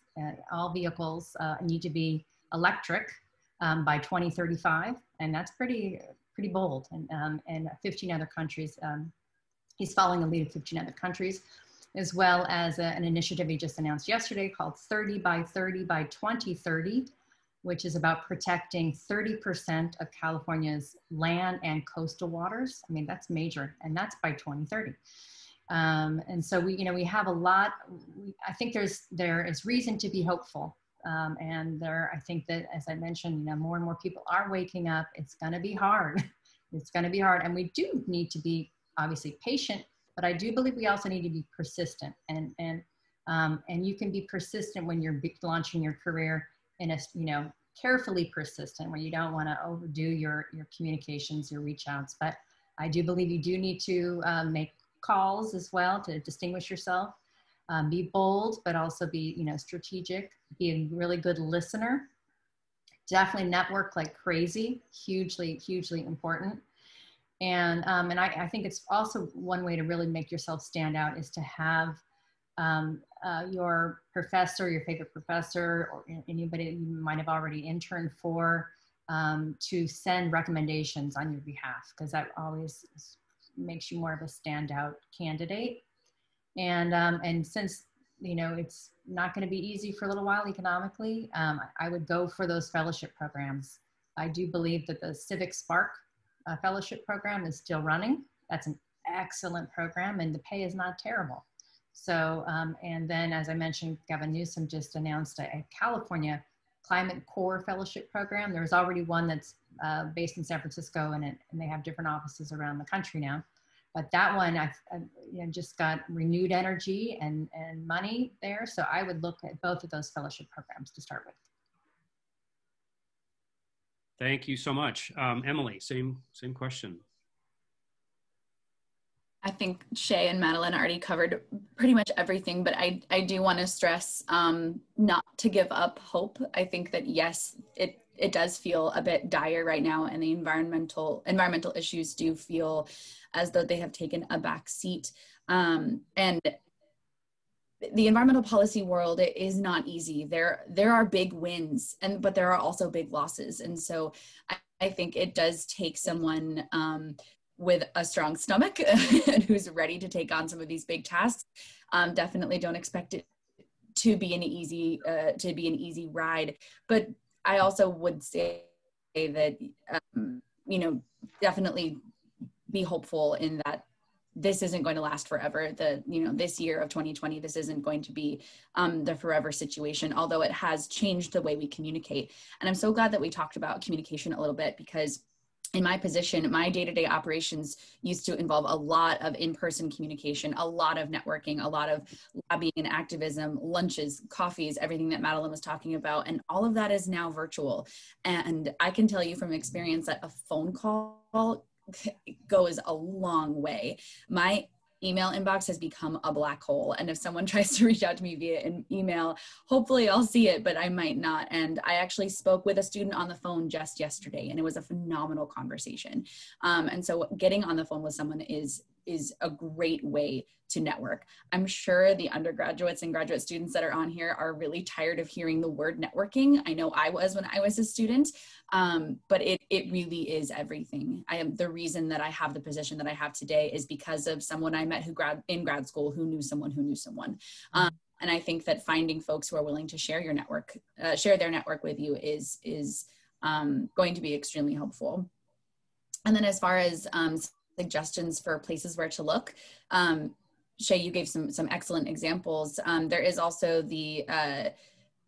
all vehicles need to be electric by 2035, and that's pretty bold. And 15 other countries, he's following the lead of 15 other countries, as well as an initiative he just announced yesterday called 30 by 30 by 2030, which is about protecting 30% of California's land and coastal waters. I mean, that's major, and that's by 2030. And so we have a lot. I think there is reason to be hopeful. And I think that, as I mentioned, more and more people are waking up. It's going to be hard. It's going to be hard. And we do need to be obviously patient, but I do believe we also need to be persistent. And you can be persistent when you're launching your career in a, carefully persistent, where you don't want to overdo your communications, your reach outs. But I do believe you do need to make calls as well to distinguish yourself. Be bold, but also be strategic. Be a really good listener. Definitely network like crazy. Hugely important. And I think it's also one way to really make yourself stand out is to have your professor, your favorite professor, or anybody that you might have already interned for, to send recommendations on your behalf, because that always makes you more of a standout candidate. And since it's not going to be easy for a little while economically, I would go for those fellowship programs. I do believe that the Civic Spark fellowship program is still running. That's an excellent program, and the pay is not terrible. So, and then, as I mentioned, Gavin Newsom just announced a California Climate Core Fellowship program. There's already one that's based in San Francisco, and they have different offices around the country now. But that one, I just got renewed energy and money there. So I would look at both of those fellowship programs to start with. Thank you so much. Emily, same question. I think Shea and Madelyn already covered pretty much everything, but I do want to stress not to give up hope. I think that, yes, it does feel a bit dire right now, and the environmental issues do feel as though they have taken a back seat. And the environmental policy world, it is not easy. There are big wins, but there are also big losses. And so I think it does take someone with a strong stomach and who's ready to take on some of these big tasks. Definitely don't expect it to be an easy ride. But I also would say that, definitely be hopeful in that this isn't going to last forever. This year of 2020, this isn't going to be the forever situation, although it has changed the way we communicate. And I'm so glad that we talked about communication a little bit, because in my position, my day-to-day operations used to involve a lot of in-person communication, a lot of networking, a lot of lobbying and activism, lunches, coffees, everything that Madelyn was talking about. And all of that is now virtual. And I can tell you from experience that a phone call goes a long way. My email inbox has become a black hole. And if someone tries to reach out to me via an email, hopefully I'll see it, but I might not. And I actually spoke with a student on the phone just yesterday, and it was a phenomenal conversation. And so getting on the phone with someone is a great way to network. I'm sure the undergraduates and graduate students that are on here are really tired of hearing the word networking. I know I was when I was a student, but it really is everything. The reason that I have the position that I have today is because of someone I met in grad school who knew someone who knew someone. And I think that finding folks who are willing to share their network with you is going to be extremely helpful. And then as far as suggestions for places where to look, Shea, you gave some excellent examples. There is also the,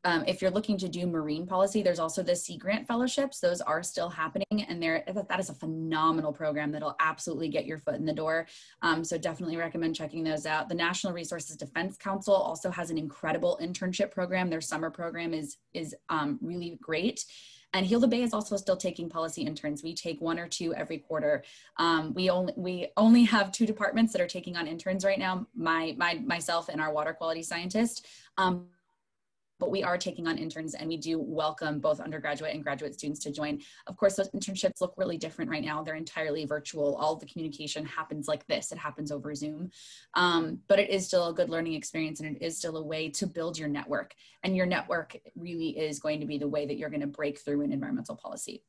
if you're looking to do marine policy, there's also the Sea Grant Fellowships. Those are still happening, and that is a phenomenal program that'll absolutely get your foot in the door. So definitely recommend checking those out. The National Resources Defense Council also has an incredible internship program. Their summer program is really great. And Heal the Bay is also still taking policy interns. We take 1 or 2 every quarter. We only have 2 departments that are taking on interns right now, myself and our water quality scientist. But we are taking on interns, and we do welcome both undergraduate and graduate students to join. Of course, those internships look really different right now. They're entirely virtual. All the communication happens like this. It happens over Zoom. But it is still a good learning experience, and it is still a way to build your network. And your network really is going to be the way that you're going to break through in environmental policy.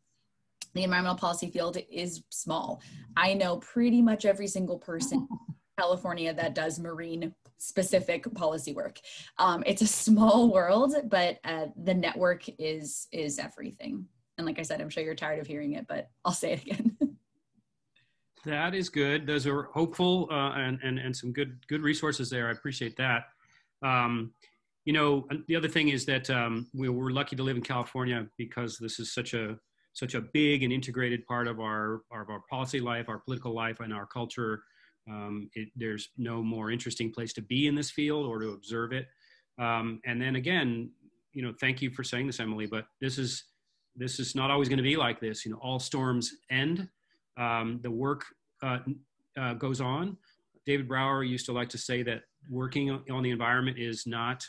The environmental policy field is small. I know pretty much every single person in California that does marine specific policy work. It's a small world, but the network is everything. And like I said, I'm sure you're tired of hearing it, but I'll say it again. That is good. Those are hopeful and some good resources there. I appreciate that. You know, the other thing is that we're lucky to live in California because this is such a big and integrated part of our policy life, our political life, and our culture. There's no more interesting place to be in this field or to observe it. And then again, you know, thank you for saying this, Emily, but this is not always going to be like this. You know, all storms end. The work goes on. David Brower used to like to say that working on the environment is not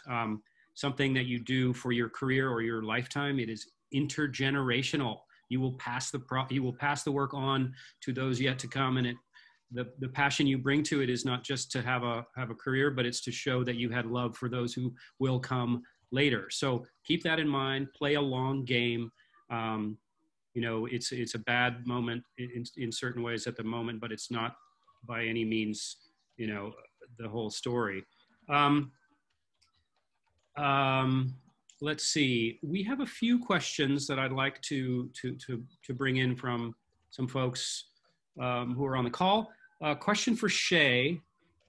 something that you do for your career or your lifetime. It is intergenerational. You will pass the work on to those yet to come, and the passion you bring to it is not just to have a career, but it's to show that you had love for those who will come later. So keep that in mind. Play a long game. You know, it's a bad moment in certain ways at the moment, but it's not by any means, you know, the whole story. Let's see. We have a few questions that I'd like to bring in from some folks who are on the call. Question for Shea.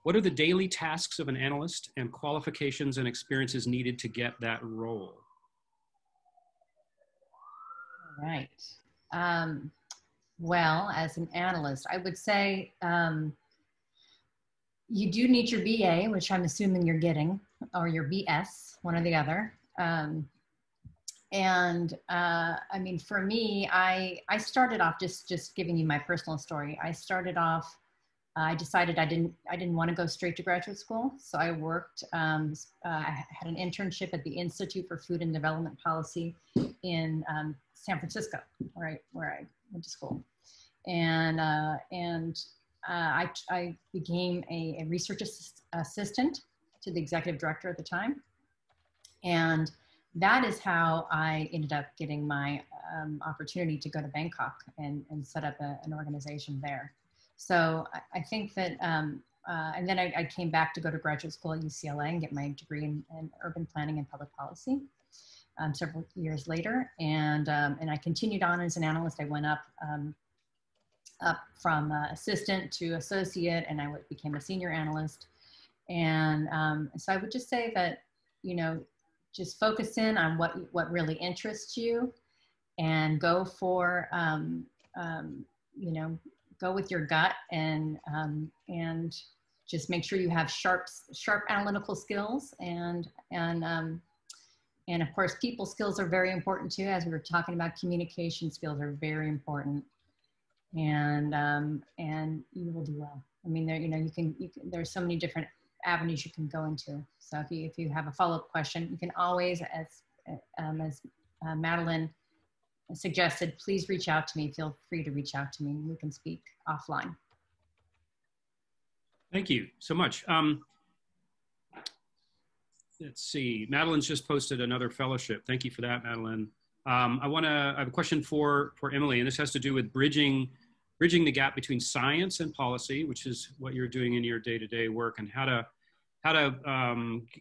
What are the daily tasks of an analyst and qualifications and experiences needed to get that role? All right. Well, as an analyst, I would say you do need your BA, which I'm assuming you're getting, or your BS, one or the other. I mean, for me, I started off just giving you my personal story. I started off, I decided I didn't want to go straight to graduate school. So I worked, I had an internship at the Institute for Food and Development Policy in San Francisco, right where I went to school. And I became a research assistant to the executive director at the time. And that is how I ended up getting my opportunity to go to Bangkok and set up an organization there. So I think that, and then I came back to go to graduate school at UCLA and get my degree in urban planning and public policy several years later. And I continued on as an analyst. I went up from assistant to associate, and I became a senior analyst. And so I would just say that, you know, just focus in on what really interests you, and go for, you know, go with your gut, and just make sure you have sharp analytical skills, and of course, people skills are very important too. As we were talking about, communication skills are very important, and you will do well. I mean, there, you know, you can there's so many different avenues you can go into. So if you have a follow-up question, you can always, as Madelyn suggested, please reach out to me. Feel free to reach out to me. We can speak offline. Thank you so much. Let's see. Madelyn's just posted another fellowship. Thank you for that, Madelyn. I have a question for Emily, and this has to do with bridging the gap between science and policy, which is what you're doing in your day-to-day work, and how to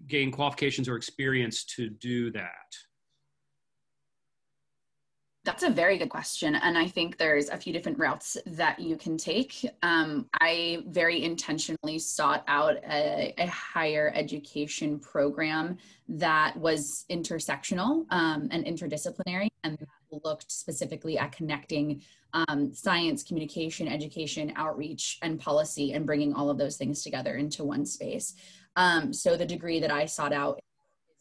gain qualifications or experience to do that. That's a very good question. And I think there's a few different routes that you can take. I very intentionally sought out a higher education program that was intersectional and interdisciplinary, and that looked specifically at connecting science, communication, education, outreach, and policy, and bringing all of those things together into one space. So the degree that I sought out is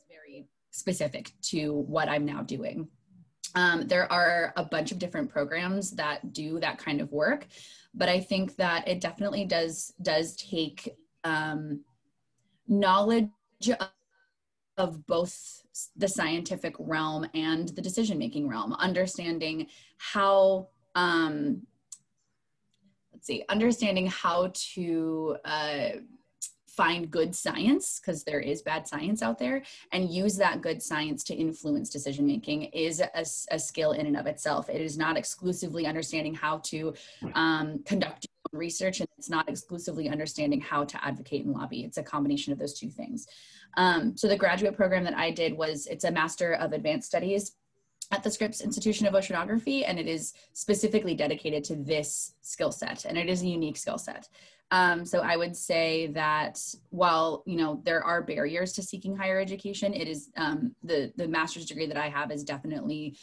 very specific to what I'm now doing. There are a bunch of different programs that do that kind of work, but I think that it definitely does take knowledge of both the scientific realm and the decision-making realm, understanding how, understanding how to find good science, because there is bad science out there, and use that good science to influence decision making is a skill in and of itself. It is not exclusively understanding how to conduct your own research, and it's not exclusively understanding how to advocate and lobby. It's a combination of those two things. So the graduate program that I did it's a Master of Advanced Studies at the Scripps Institution of Oceanography, and it is specifically dedicated to this skill set, and it is a unique skill set. So I would say that while, there are barriers to seeking higher education, it is the master's degree that I have has definitely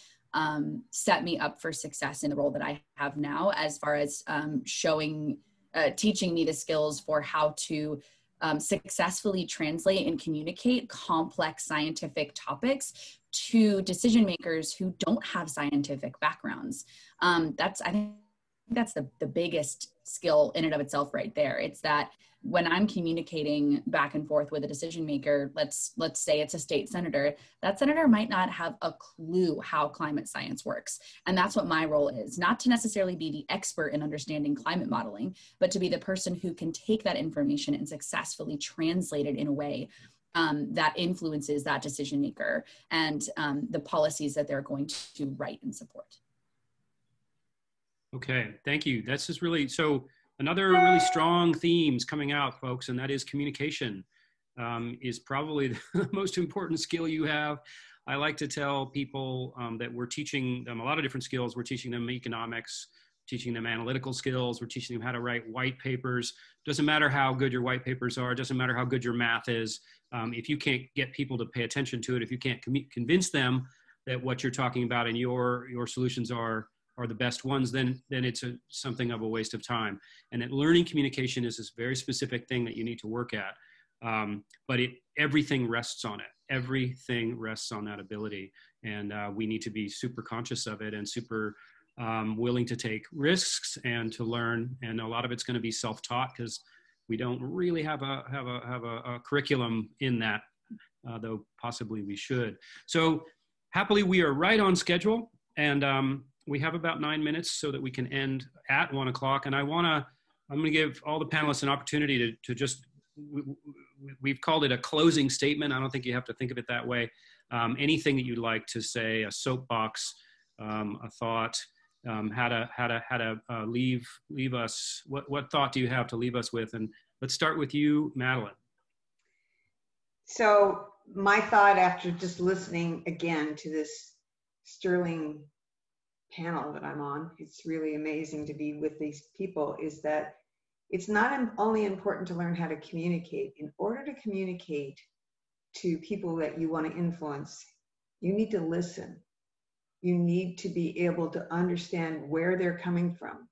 set me up for success in the role that I have now, as far as teaching me the skills for how to successfully translate and communicate complex scientific topics to decision makers who don't have scientific backgrounds. I think that's the biggest skill in and of itself right there. It's that when I'm communicating back and forth with a decision maker, let's say it's a state senator, that senator might not have a clue how climate science works. And that's what my role is, not to necessarily be the expert in understanding climate modeling, but to be the person who can take that information and successfully translate it in a way that influences that decision maker and the policies that they're going to write and support. Okay, thank you. That's just really, so another really strong themes coming out, folks, and that is communication is probably the most important skill you have. I like to tell people that we're teaching them a lot of different skills. We're teaching them economics, teaching them analytical skills. We're teaching them how to write white papers. Doesn't matter how good your white papers are. Doesn't matter how good your math is. If you can't get people to pay attention to it, if you can't convince them that what you're talking about and your solutions are the best ones, then it's something of a waste of time. And that learning communication is this very specific thing that you need to work at. But everything rests on it. Everything rests on that ability. And we need to be super conscious of it and super willing to take risks and to learn. And a lot of it's going to be self-taught because we don't really have a curriculum in that, though possibly we should. So happily, we are right on schedule. And we have about 9 minutes so that we can end at 1 o'clock. And I'm going to give all the panelists an opportunity to just, we've called it a closing statement. I don't think you have to think of it that way. Anything that you'd like to say, a soapbox, a thought, how to leave us, what thought do you have to leave us with? And let's start with you, Madelyn. So my thought after just listening again to this sterling panel that I'm on, it's really amazing to be with these people, is that it's not only important to learn how to communicate. In order to communicate to people that you want to influence, you need to listen. You need to be able to understand where they're coming from.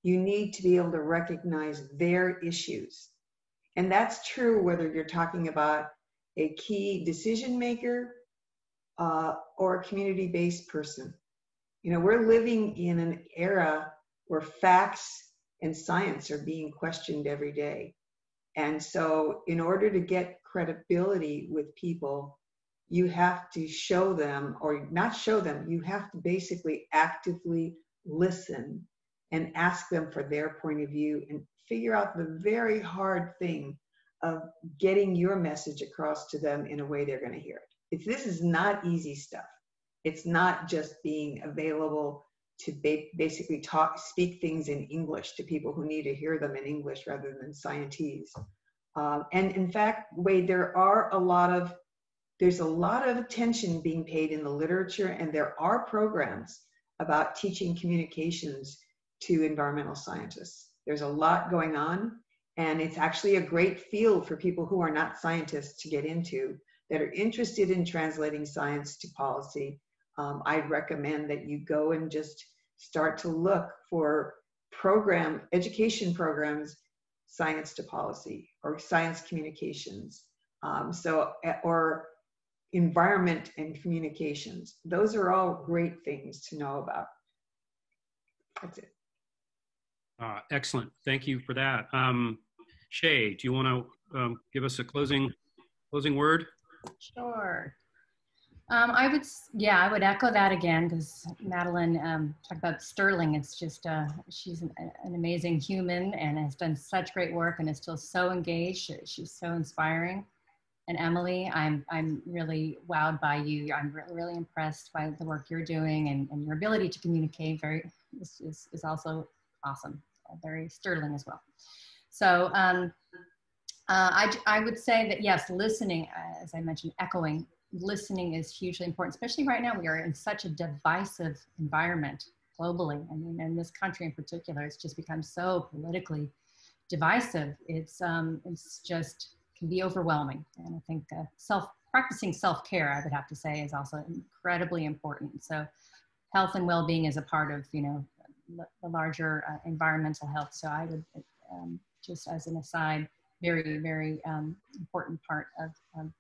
You need to be able to recognize their issues. And that's true whether you're talking about a key decision maker or a community-based person. We're living in an era where facts and science are being questioned every day. And so in order to get credibility with people, you have to show them, or not show them, you have to basically actively listen and ask them for their point of view and figure out the very hard thing of getting your message across to them in a way they're going to hear it. This is not easy stuff. It's not just being available to basically speak things in English to people who need to hear them in English rather than scientese. And in fact, Wade, there's a lot of attention being paid in the literature, and there are programs about teaching communications to environmental scientists. There's a lot going on, and it's actually a great field for people who are not scientists to get into, that are interested in translating science to policy. I'd recommend that you go and just start to look for education programs, science to policy, or science communications, or environment and communications. Those are all great things to know about. That's it. Excellent. Thank you for that. Shea, do you want to give us a closing word? Sure. I would echo that again, because Madelyn talked about Sterling. It's just, she's an amazing human and has done such great work and is still so engaged. She's so inspiring. And Emily, I'm really wowed by you. I'm really impressed by the work you're doing, and your ability to communicate is also awesome, very sterling as well. So I would say that yes, listening, as I mentioned, echoing, listening is hugely important, especially right now. We are in such a divisive environment globally. I mean, in this country in particular, it's just become so politically divisive. It's just can be overwhelming. And I think practicing self-care, I would have to say, is also incredibly important. So health and well-being is a part of, the larger environmental health. So I would, just as an aside, very, very important part of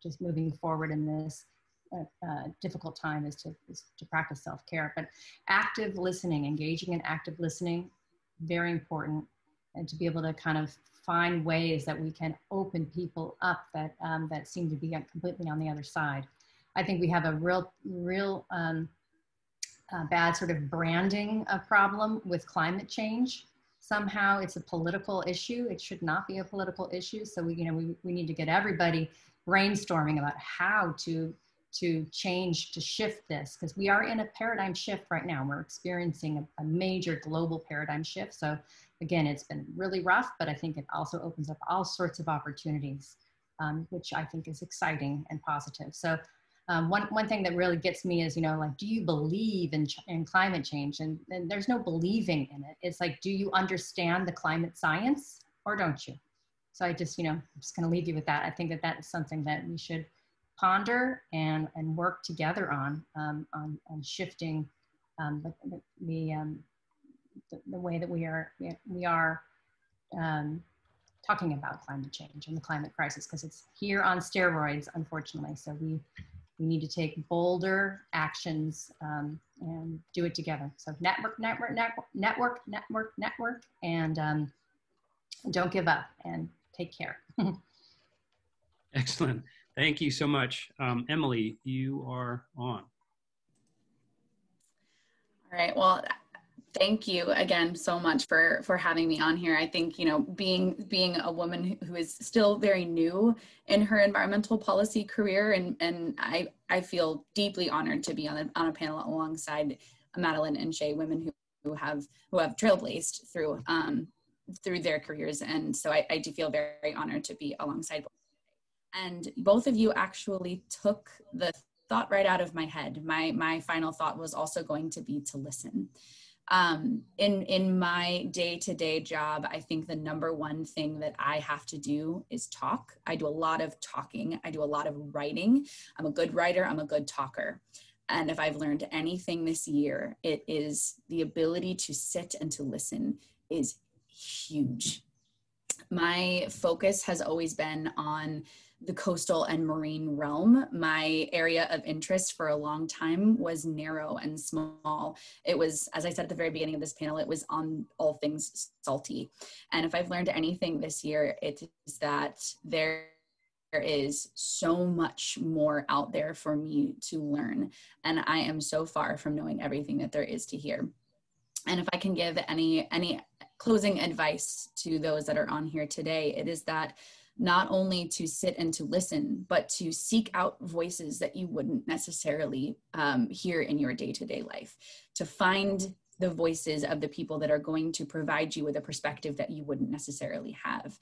just moving forward in this difficult time is to practice self-care. But active listening, engaging in active listening, very important, and to be able to kind of find ways that we can open people up that seem to be completely on the other side. I think we have a real bad sort of branding problem with climate change. Somehow it's a political issue. It should not be a political issue. So we need to get everybody brainstorming about how to change, to shift this, because we are in a paradigm shift right now. We're experiencing a major global paradigm shift. So again, it's been really rough, but I think it also opens up all sorts of opportunities, which I think is exciting and positive. So one thing that really gets me is, do you believe in climate change? And there's no believing in it. It's like, do you understand the climate science or don't you? So I just, I'm just going to leave you with that. I think that is something that we should ponder and work together on shifting the way that we are talking about climate change and the climate crisis, because it's here on steroids, unfortunately. So we need to take bolder actions and do it together. So network, and don't give up, and take care. Excellent. Thank you so much. Emily, you are on. All right. Well, thank you again so much for having me on here. I think, being a woman who is still very new in her environmental policy career, and I feel deeply honored to be on a panel alongside Madelyn and Shea, women who have trailblazed through their careers. And so I do feel very, very honored to be alongside both. And both of you actually took the thought right out of my head. My final thought was also going to be to listen. In my day-to-day job, I think the number one thing that I have to do is talk. I do a lot of talking. I do a lot of writing. I'm a good writer. I'm a good talker. And if I've learned anything this year, it is the ability to sit and to listen is huge. My focus has always been on the coastal and marine realm. My area of interest for a long time was narrow and small. It was, as I said at the very beginning of this panel, it was on all things salty. And if I've learned anything this year, it is that there is so much more out there for me to learn. And I am so far from knowing everything that there is to hear. And if I can give any closing advice to those that are on here today, it is that not only to sit and to listen, but to seek out voices that you wouldn't necessarily hear in your day-to-day life, to find the voices of the people that are going to provide you with a perspective that you wouldn't necessarily have.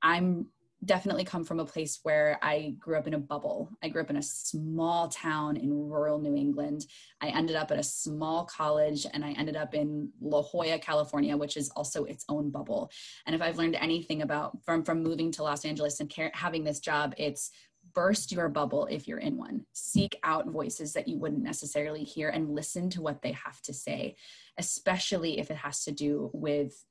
I'm definitely come from a place where I grew up in a bubble. I grew up in a small town in rural New England. I ended up at a small college, and I ended up in La Jolla, California, which is also its own bubble. And if I've learned anything about from moving to Los Angeles and having this job, it's burst your bubble if you're in one. Seek out voices that you wouldn't necessarily hear and listen to what they have to say, especially if it has to do with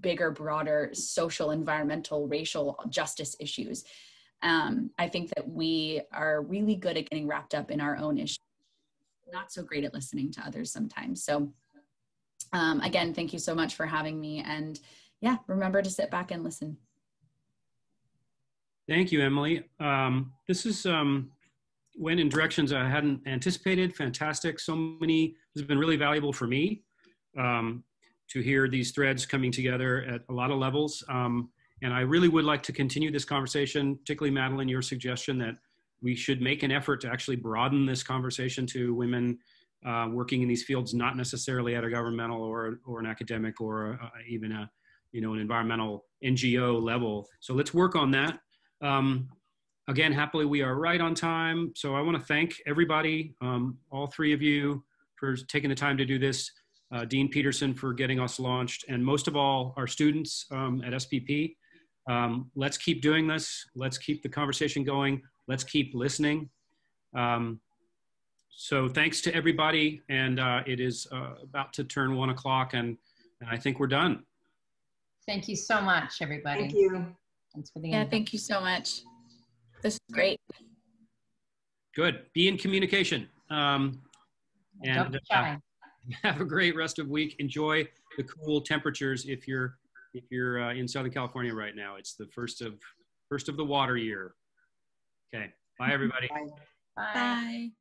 bigger, broader social, environmental, racial justice issues. I think that we are really good at getting wrapped up in our own issues, not so great at listening to others sometimes. So again, thank you so much for having me. And yeah, remember to sit back and listen. Thank you, Emily. This is went in directions I hadn't anticipated. Fantastic. So many, this has been really valuable for me to hear these threads coming together at a lot of levels. And I really would like to continue this conversation, particularly Madelyn, your suggestion that we should make an effort to actually broaden this conversation to women working in these fields, not necessarily at a governmental or an academic or even a, an environmental NGO level. So let's work on that. Again, happily, we are right on time. So I want to thank everybody, all three of you, for taking the time to do this. Dean Peterson for getting us launched, and most of all, our students at SPP. Let's keep doing this. Let's keep the conversation going. Let's keep listening. So thanks to everybody, and it is about to turn 1 o'clock, and I think we're done. Thank you so much, everybody. Thank you. Thanks for the Yeah, invite. thank you so much. This is great. Good. Be in communication. Don't be shy. Have a great rest of the week. Enjoy the cool temperatures if you're in Southern California right now. It's the first of the water year. Okay. Bye, everybody. Bye. Bye. Bye.